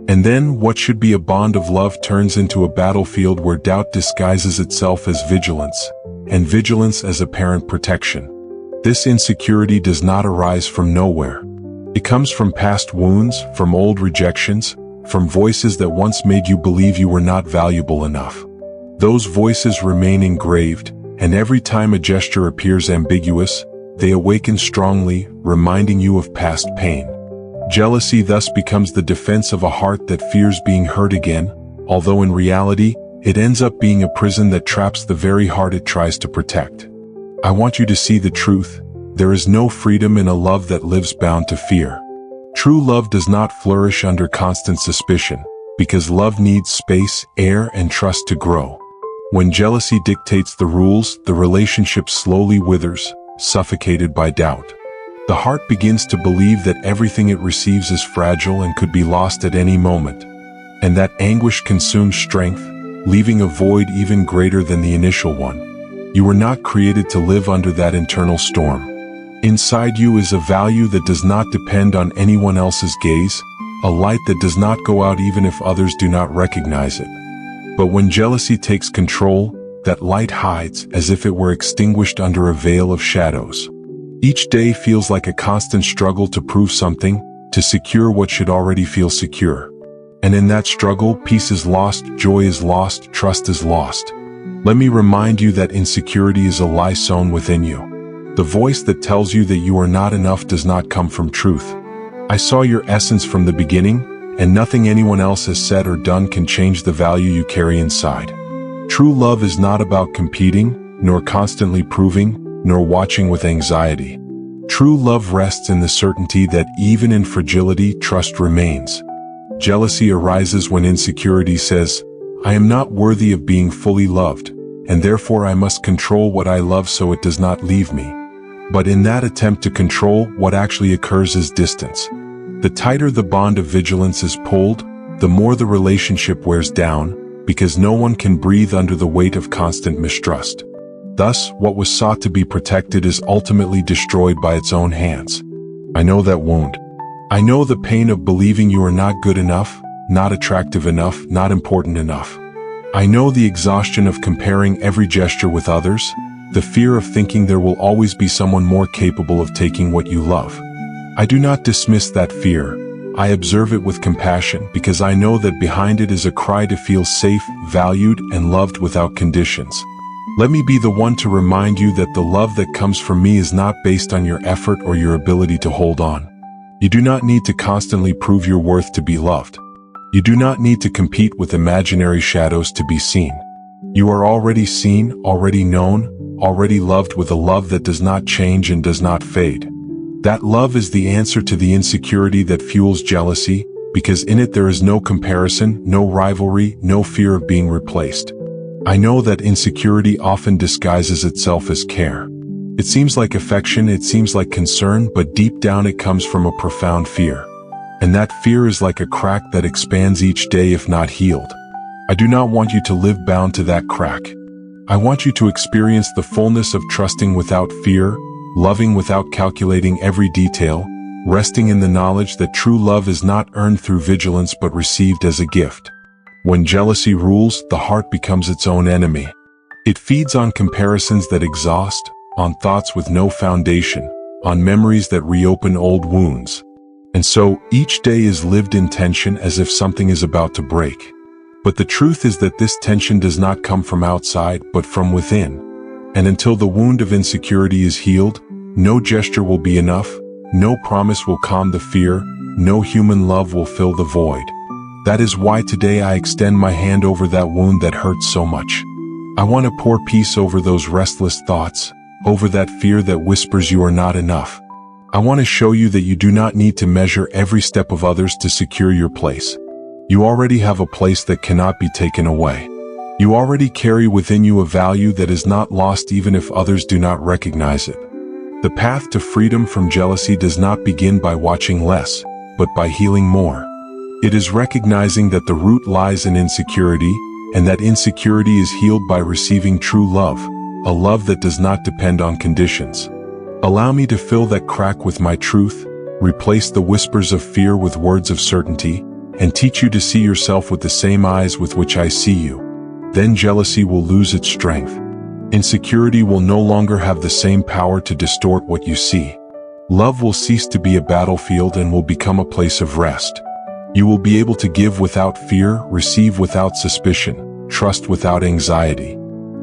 And then what should be a bond of love turns into a battlefield where doubt disguises itself as vigilance, and vigilance as apparent protection. This insecurity does not arise from nowhere. It comes from past wounds, from old rejections, from voices that once made you believe you were not valuable enough. Those voices remain engraved, and every time a gesture appears ambiguous, they awaken strongly, reminding you of past pain. Jealousy thus becomes the defense of a heart that fears being hurt again, although in reality, it ends up being a prison that traps the very heart it tries to protect. I want you to see the truth. There is no freedom in a love that lives bound to fear. True love does not flourish under constant suspicion, because love needs space, air, and trust to grow. When jealousy dictates the rules, the relationship slowly withers, suffocated by doubt. The heart begins to believe that everything it receives is fragile and could be lost at any moment. And that anguish consumes strength, leaving a void even greater than the initial one. You were not created to live under that internal storm. Inside you is a value that does not depend on anyone else's gaze, a light that does not go out even if others do not recognize it. But when jealousy takes control, that light hides as if it were extinguished under a veil of shadows. Each day feels like a constant struggle to prove something, to secure what should already feel secure. And in that struggle, peace is lost, joy is lost, trust is lost. Let me remind you that insecurity is a lie sown within you. The voice that tells you that you are not enough does not come from truth. I saw your essence from the beginning, and nothing anyone else has said or done can change the value you carry inside. True love is not about competing, nor constantly proving, nor watching with anxiety. True love rests in the certainty that even in fragility, trust remains. Jealousy arises when insecurity says, I am not worthy of being fully loved, and therefore I must control what I love so it does not leave me. But in that attempt to control, what actually occurs is distance. The tighter the bond of vigilance is pulled, the more the relationship wears down, because no one can breathe under the weight of constant mistrust. Thus, what was sought to be protected is ultimately destroyed by its own hands. I know that wound. I know the pain of believing you are not good enough, not attractive enough, not important enough. I know the exhaustion of comparing every gesture with others, the fear of thinking there will always be someone more capable of taking what you love. I do not dismiss that fear. I observe it with compassion because I know that behind it is a cry to feel safe, valued, and loved without conditions. Let me be the one to remind you that the love that comes from me is not based on your effort or your ability to hold on. You do not need to constantly prove your worth to be loved. You do not need to compete with imaginary shadows to be seen. You are already seen, already known, already loved with a love that does not change and does not fade. That love is the answer to the insecurity that fuels jealousy, because in it there is no comparison, no rivalry, no fear of being replaced. I know that insecurity often disguises itself as care. It seems like affection, it seems like concern, but deep down it comes from a profound fear. And that fear is like a crack that expands each day if not healed. I do not want you to live bound to that crack. I want you to experience the fullness of trusting without fear, loving without calculating every detail, resting in the knowledge that true love is not earned through vigilance but received as a gift. When jealousy rules, the heart becomes its own enemy. It feeds on comparisons that exhaust, on thoughts with no foundation, on memories that reopen old wounds. And so, each day is lived in tension as if something is about to break. But the truth is that this tension does not come from outside, but from within. And until the wound of insecurity is healed, no gesture will be enough, no promise will calm the fear, no human love will fill the void. That is why today I extend my hand over that wound that hurts so much. I want to pour peace over those restless thoughts, over that fear that whispers you are not enough. I want to show you that you do not need to measure every step of others to secure your place. You already have a place that cannot be taken away. You already carry within you a value that is not lost even if others do not recognize it. The path to freedom from jealousy does not begin by watching less, but by healing more. It is recognizing that the root lies in insecurity, and that insecurity is healed by receiving true love, a love that does not depend on conditions. Allow me to fill that crack with my truth, replace the whispers of fear with words of certainty, and teach you to see yourself with the same eyes with which I see you. Then jealousy will lose its strength. Insecurity will no longer have the same power to distort what you see. Love will cease to be a battlefield and will become a place of rest. You will be able to give without fear, receive without suspicion, trust without anxiety.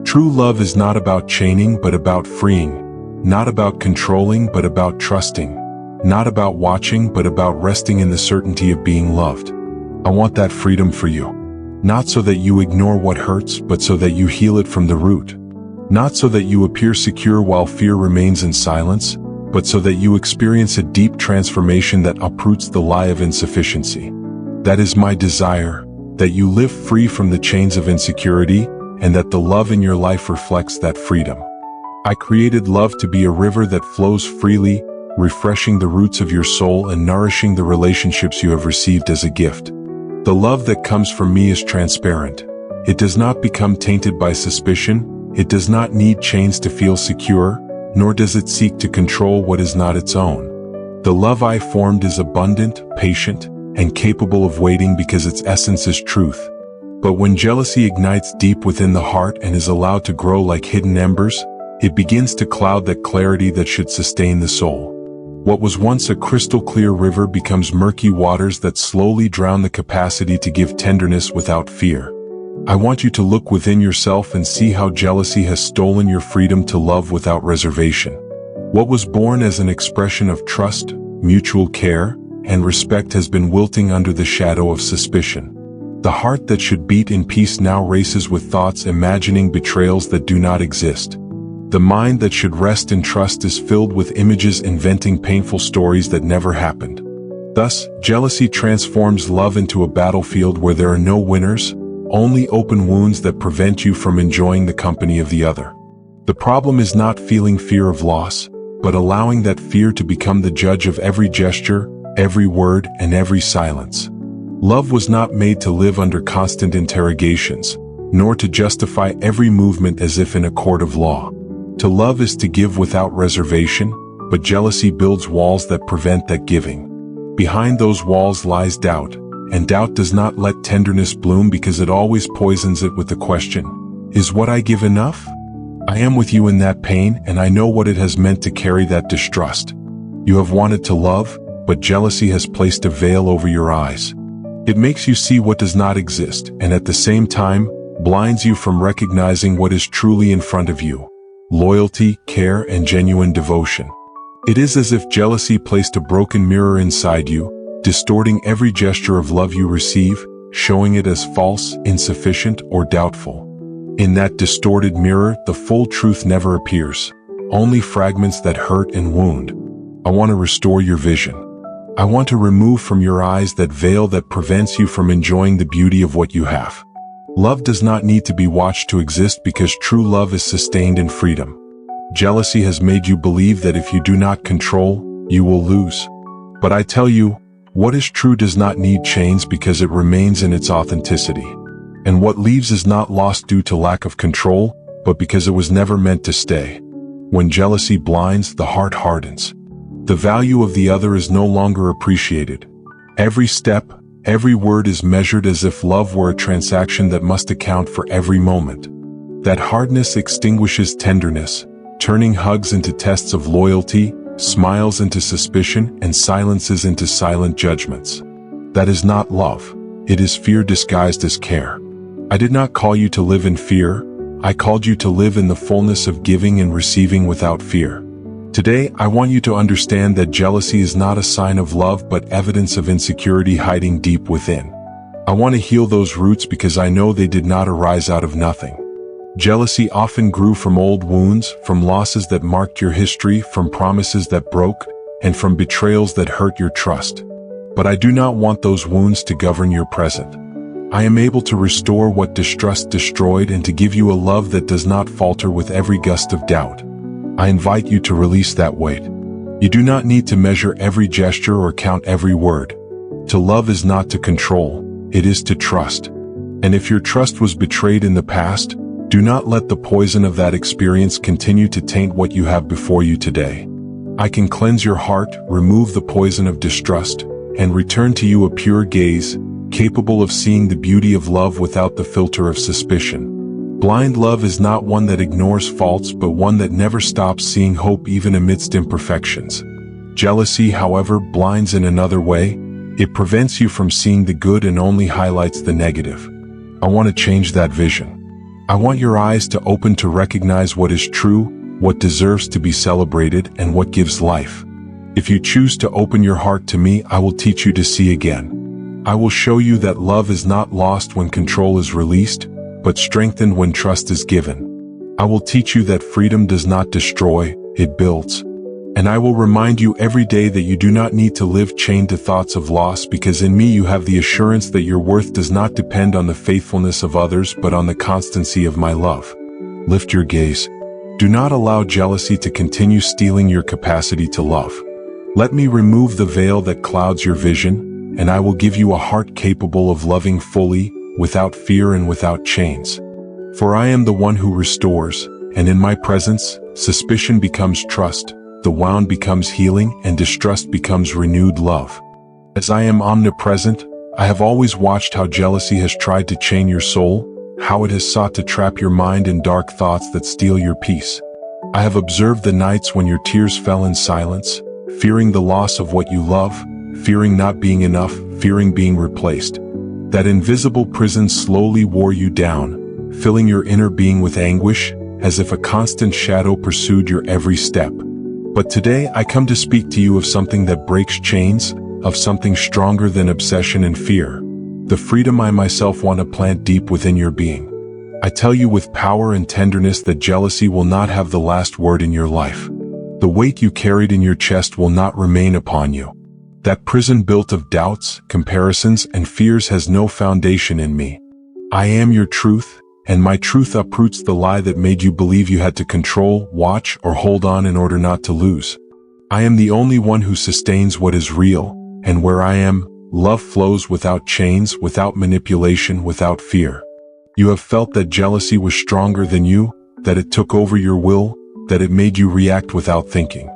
True love is not about chaining but about freeing, not about controlling but about trusting, not about watching but about resting in the certainty of being loved. I want that freedom for you. Not so that you ignore what hurts, but so that you heal it from the root. Not so that you appear secure while fear remains in silence, but so that you experience a deep transformation that uproots the lie of insufficiency. That is my desire, that you live free from the chains of insecurity, and that the love in your life reflects that freedom. I created love to be a river that flows freely, refreshing the roots of your soul and nourishing the relationships you have received as a gift. The love that comes from me is transparent. It does not become tainted by suspicion, it does not need chains to feel secure, nor does it seek to control what is not its own. The love I formed is abundant, patient, and capable of waiting because its essence is truth. But when jealousy ignites deep within the heart and is allowed to grow like hidden embers, it begins to cloud that clarity that should sustain the soul. What was once a crystal-clear river becomes murky waters that slowly drown the capacity to give tenderness without fear. I want you to look within yourself and see how jealousy has stolen your freedom to love without reservation. What was born as an expression of trust, mutual care, and respect has been wilting under the shadow of suspicion. The heart that should beat in peace now races with thoughts imagining betrayals that do not exist. The mind that should rest in trust is filled with images inventing painful stories that never happened. Thus, jealousy transforms love into a battlefield where there are no winners, only open wounds that prevent you from enjoying the company of the other. The problem is not feeling fear of loss, but allowing that fear to become the judge of every gesture, every word, and every silence. Love was not made to live under constant interrogations, nor to justify every movement as if in a court of law. To love is to give without reservation, but jealousy builds walls that prevent that giving. Behind those walls lies doubt, and doubt does not let tenderness bloom because it always poisons it with the question, is what I give enough? I am with you in that pain, and I know what it has meant to carry that distrust. You have wanted to love, but jealousy has placed a veil over your eyes. It makes you see what does not exist, and at the same time, blinds you from recognizing what is truly in front of you: loyalty, care, and genuine devotion. It is as if jealousy placed a broken mirror inside you, distorting every gesture of love you receive, showing it as false, insufficient, or doubtful. In that distorted mirror, the full truth never appears, only fragments that hurt and wound. I want to restore your vision. I want to remove from your eyes that veil that prevents you from enjoying the beauty of what you have. Love does not need to be watched to exist because true love is sustained in freedom. Jealousy has made you believe that if you do not control, you will lose. But I tell you, what is true does not need chains because it remains in its authenticity. And what leaves is not lost due to lack of control, but because it was never meant to stay. When jealousy blinds, the heart hardens. The value of the other is no longer appreciated. Every step, every word is measured as if love were a transaction that must account for every moment. That hardness extinguishes tenderness, turning hugs into tests of loyalty, smiles into suspicion, and silences into silent judgments. That is not love. It is fear disguised as care. I did not call you to live in fear. I called you to live in the fullness of giving and receiving without fear. Today, I want you to understand that jealousy is not a sign of love but evidence of insecurity hiding deep within. I want to heal those roots because I know they did not arise out of nothing. Jealousy often grew from old wounds, from losses that marked your history, from promises that broke, and from betrayals that hurt your trust. But I do not want those wounds to govern your present. I am able to restore what distrust destroyed and to give you a love that does not falter with every gust of doubt. I invite you to release that weight. You do not need to measure every gesture or count every word. To love is not to control, it is to trust. And if your trust was betrayed in the past, do not let the poison of that experience continue to taint what you have before you today. I can cleanse your heart, remove the poison of distrust, and return to you a pure gaze, capable of seeing the beauty of love without the filter of suspicion. Blind love is not one that ignores faults but one that never stops seeing hope even amidst imperfections. Jealousy, however, blinds in another way. It prevents you from seeing the good and only highlights the negative. I want to change that vision. I want your eyes to open to recognize what is true, what deserves to be celebrated, and what gives life. If you choose to open your heart to me, I will teach you to see again. I will show you that love is not lost when control is released, but strengthened when trust is given. I will teach you that freedom does not destroy, it builds. And I will remind you every day that you do not need to live chained to thoughts of loss because in me you have the assurance that your worth does not depend on the faithfulness of others but on the constancy of my love. Lift your gaze. Do not allow jealousy to continue stealing your capacity to love. Let me remove the veil that clouds your vision, and I will give you a heart capable of loving fully, without fear and without chains. For I am the one who restores, and in my presence, suspicion becomes trust. The wound becomes healing, and distrust becomes renewed love. As I am omnipresent, I have always watched how jealousy has tried to chain your soul, how it has sought to trap your mind in dark thoughts that steal your peace. I have observed the nights when your tears fell in silence, fearing the loss of what you love, fearing not being enough, fearing being replaced. That invisible prison slowly wore you down, filling your inner being with anguish, as if a constant shadow pursued your every step. But today I come to speak to you of something that breaks chains, of something stronger than obsession and fear. The freedom I myself want to plant deep within your being. I tell you with power and tenderness that jealousy will not have the last word in your life. The weight you carried in your chest will not remain upon you. That prison built of doubts, comparisons, and fears has no foundation in me. I am your truth, and my truth uproots the lie that made you believe you had to control, watch, or hold on in order not to lose. I am the only one who sustains what is real, and where I am, love flows without chains, without manipulation, without fear. You have felt that jealousy was stronger than you, that it took over your will, that it made you react without thinking.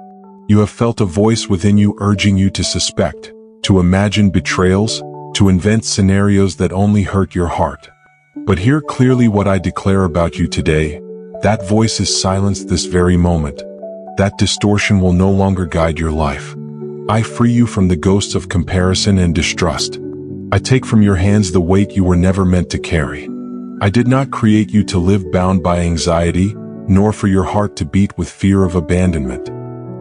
You have felt a voice within you urging you to suspect, to imagine betrayals, to invent scenarios that only hurt your heart. But hear clearly what I declare about you today. That voice is silenced this very moment. That distortion will no longer guide your life. I free you from the ghosts of comparison and distrust. I take from your hands the weight you were never meant to carry. I did not create you to live bound by anxiety, nor for your heart to beat with fear of abandonment.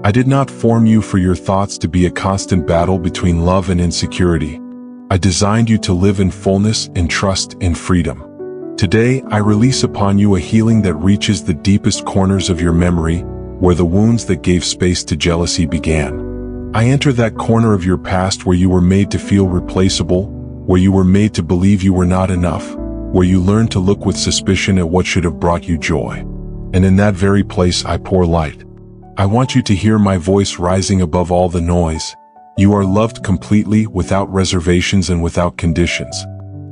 I did not form you for your thoughts to be a constant battle between love and insecurity. I designed you to live in fullness, in trust, in freedom. Today, I release upon you a healing that reaches the deepest corners of your memory, where the wounds that gave space to jealousy began. I enter that corner of your past where you were made to feel replaceable, where you were made to believe you were not enough, where you learned to look with suspicion at what should have brought you joy. And in that very place I pour light. I want you to hear my voice rising above all the noise. You are loved completely, without reservations and without conditions.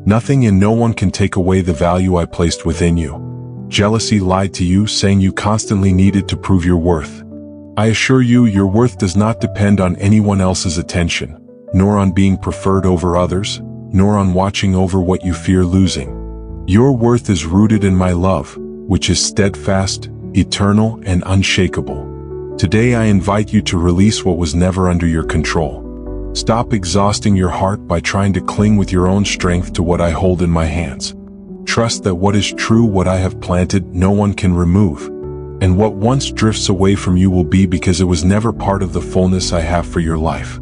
Nothing and no one can take away the value I placed within you. Jealousy lied to you, saying you constantly needed to prove your worth. I assure you, your worth does not depend on anyone else's attention, nor on being preferred over others, nor on watching over what you fear losing. Your worth is rooted in my love, which is steadfast, eternal, and unshakable. Today I invite you to release what was never under your control. Stop exhausting your heart by trying to cling with your own strength to what I hold in my hands. Trust that what is true, what I have planted, no one can remove. And what once drifts away from you will be because it was never part of the fullness I have for your life.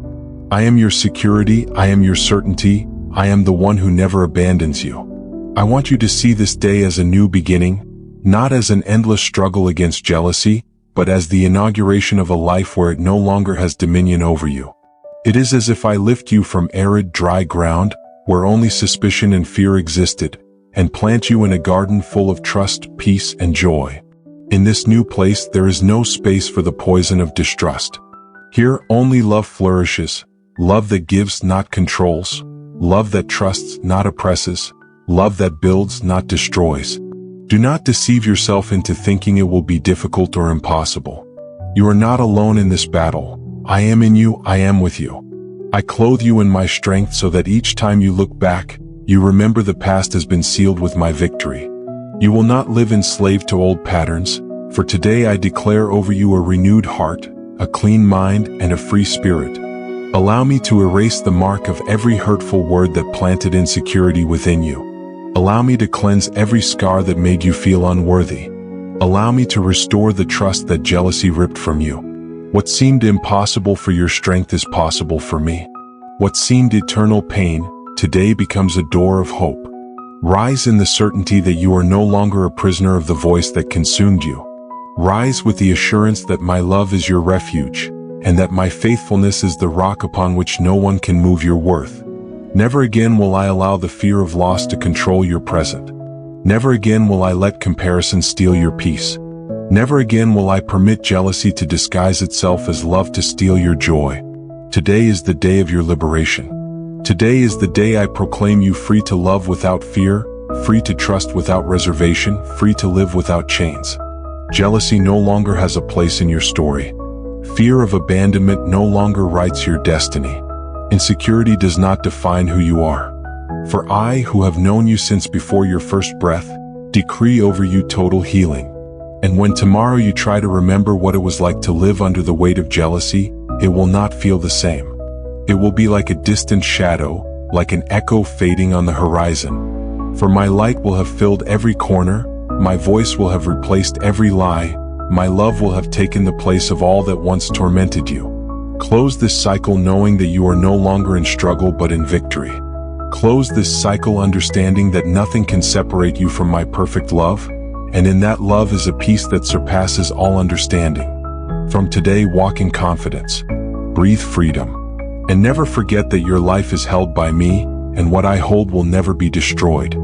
I am your security, I am your certainty, I am the one who never abandons you. I want you to see this day as a new beginning, not as an endless struggle against jealousy, but as the inauguration of a life where it no longer has dominion over you. It is as if I lift you from arid, dry ground, where only suspicion and fear existed, and plant you in a garden full of trust, peace, and joy. In this new place there is no space for the poison of distrust. Here only love flourishes, love that gives, not controls, love that trusts, not oppresses, love that builds, not destroys. Do not deceive yourself into thinking it will be difficult or impossible. You are not alone in this battle. I am in you, I am with you. I clothe you in my strength so that each time you look back, you remember the past has been sealed with my victory. You will not live enslaved to old patterns, for today I declare over you a renewed heart, a clean mind, and a free spirit. Allow me to erase the mark of every hurtful word that planted insecurity within you. Allow me to cleanse every scar that made you feel unworthy. Allow me to restore the trust that jealousy ripped from you. What seemed impossible for your strength is possible for me. What seemed eternal pain, today becomes a door of hope. Rise in the certainty that you are no longer a prisoner of the voice that consumed you. Rise with the assurance that my love is your refuge, and that my faithfulness is the rock upon which no one can move your worth. Never again will I allow the fear of loss to control your present. Never again will I let comparison steal your peace. Never again will I permit jealousy to disguise itself as love to steal your joy. Today is the day of your liberation. Today is the day I proclaim you free to love without fear, free to trust without reservation, free to live without chains. Jealousy no longer has a place in your story. Fear of abandonment no longer writes your destiny. Insecurity does not define who you are. For I, who have known you since before your first breath, decree over you total healing. And when tomorrow you try to remember what it was like to live under the weight of jealousy, it will not feel the same. It will be like a distant shadow, like an echo fading on the horizon. For my light will have filled every corner, my voice will have replaced every lie, my love will have taken the place of all that once tormented you. Close this cycle knowing that you are no longer in struggle but in victory. Close this cycle understanding that nothing can separate you from my perfect love, and in that love is a peace that surpasses all understanding. From today, walk in confidence, breathe freedom, and never forget that your life is held by me, and what I hold will never be destroyed.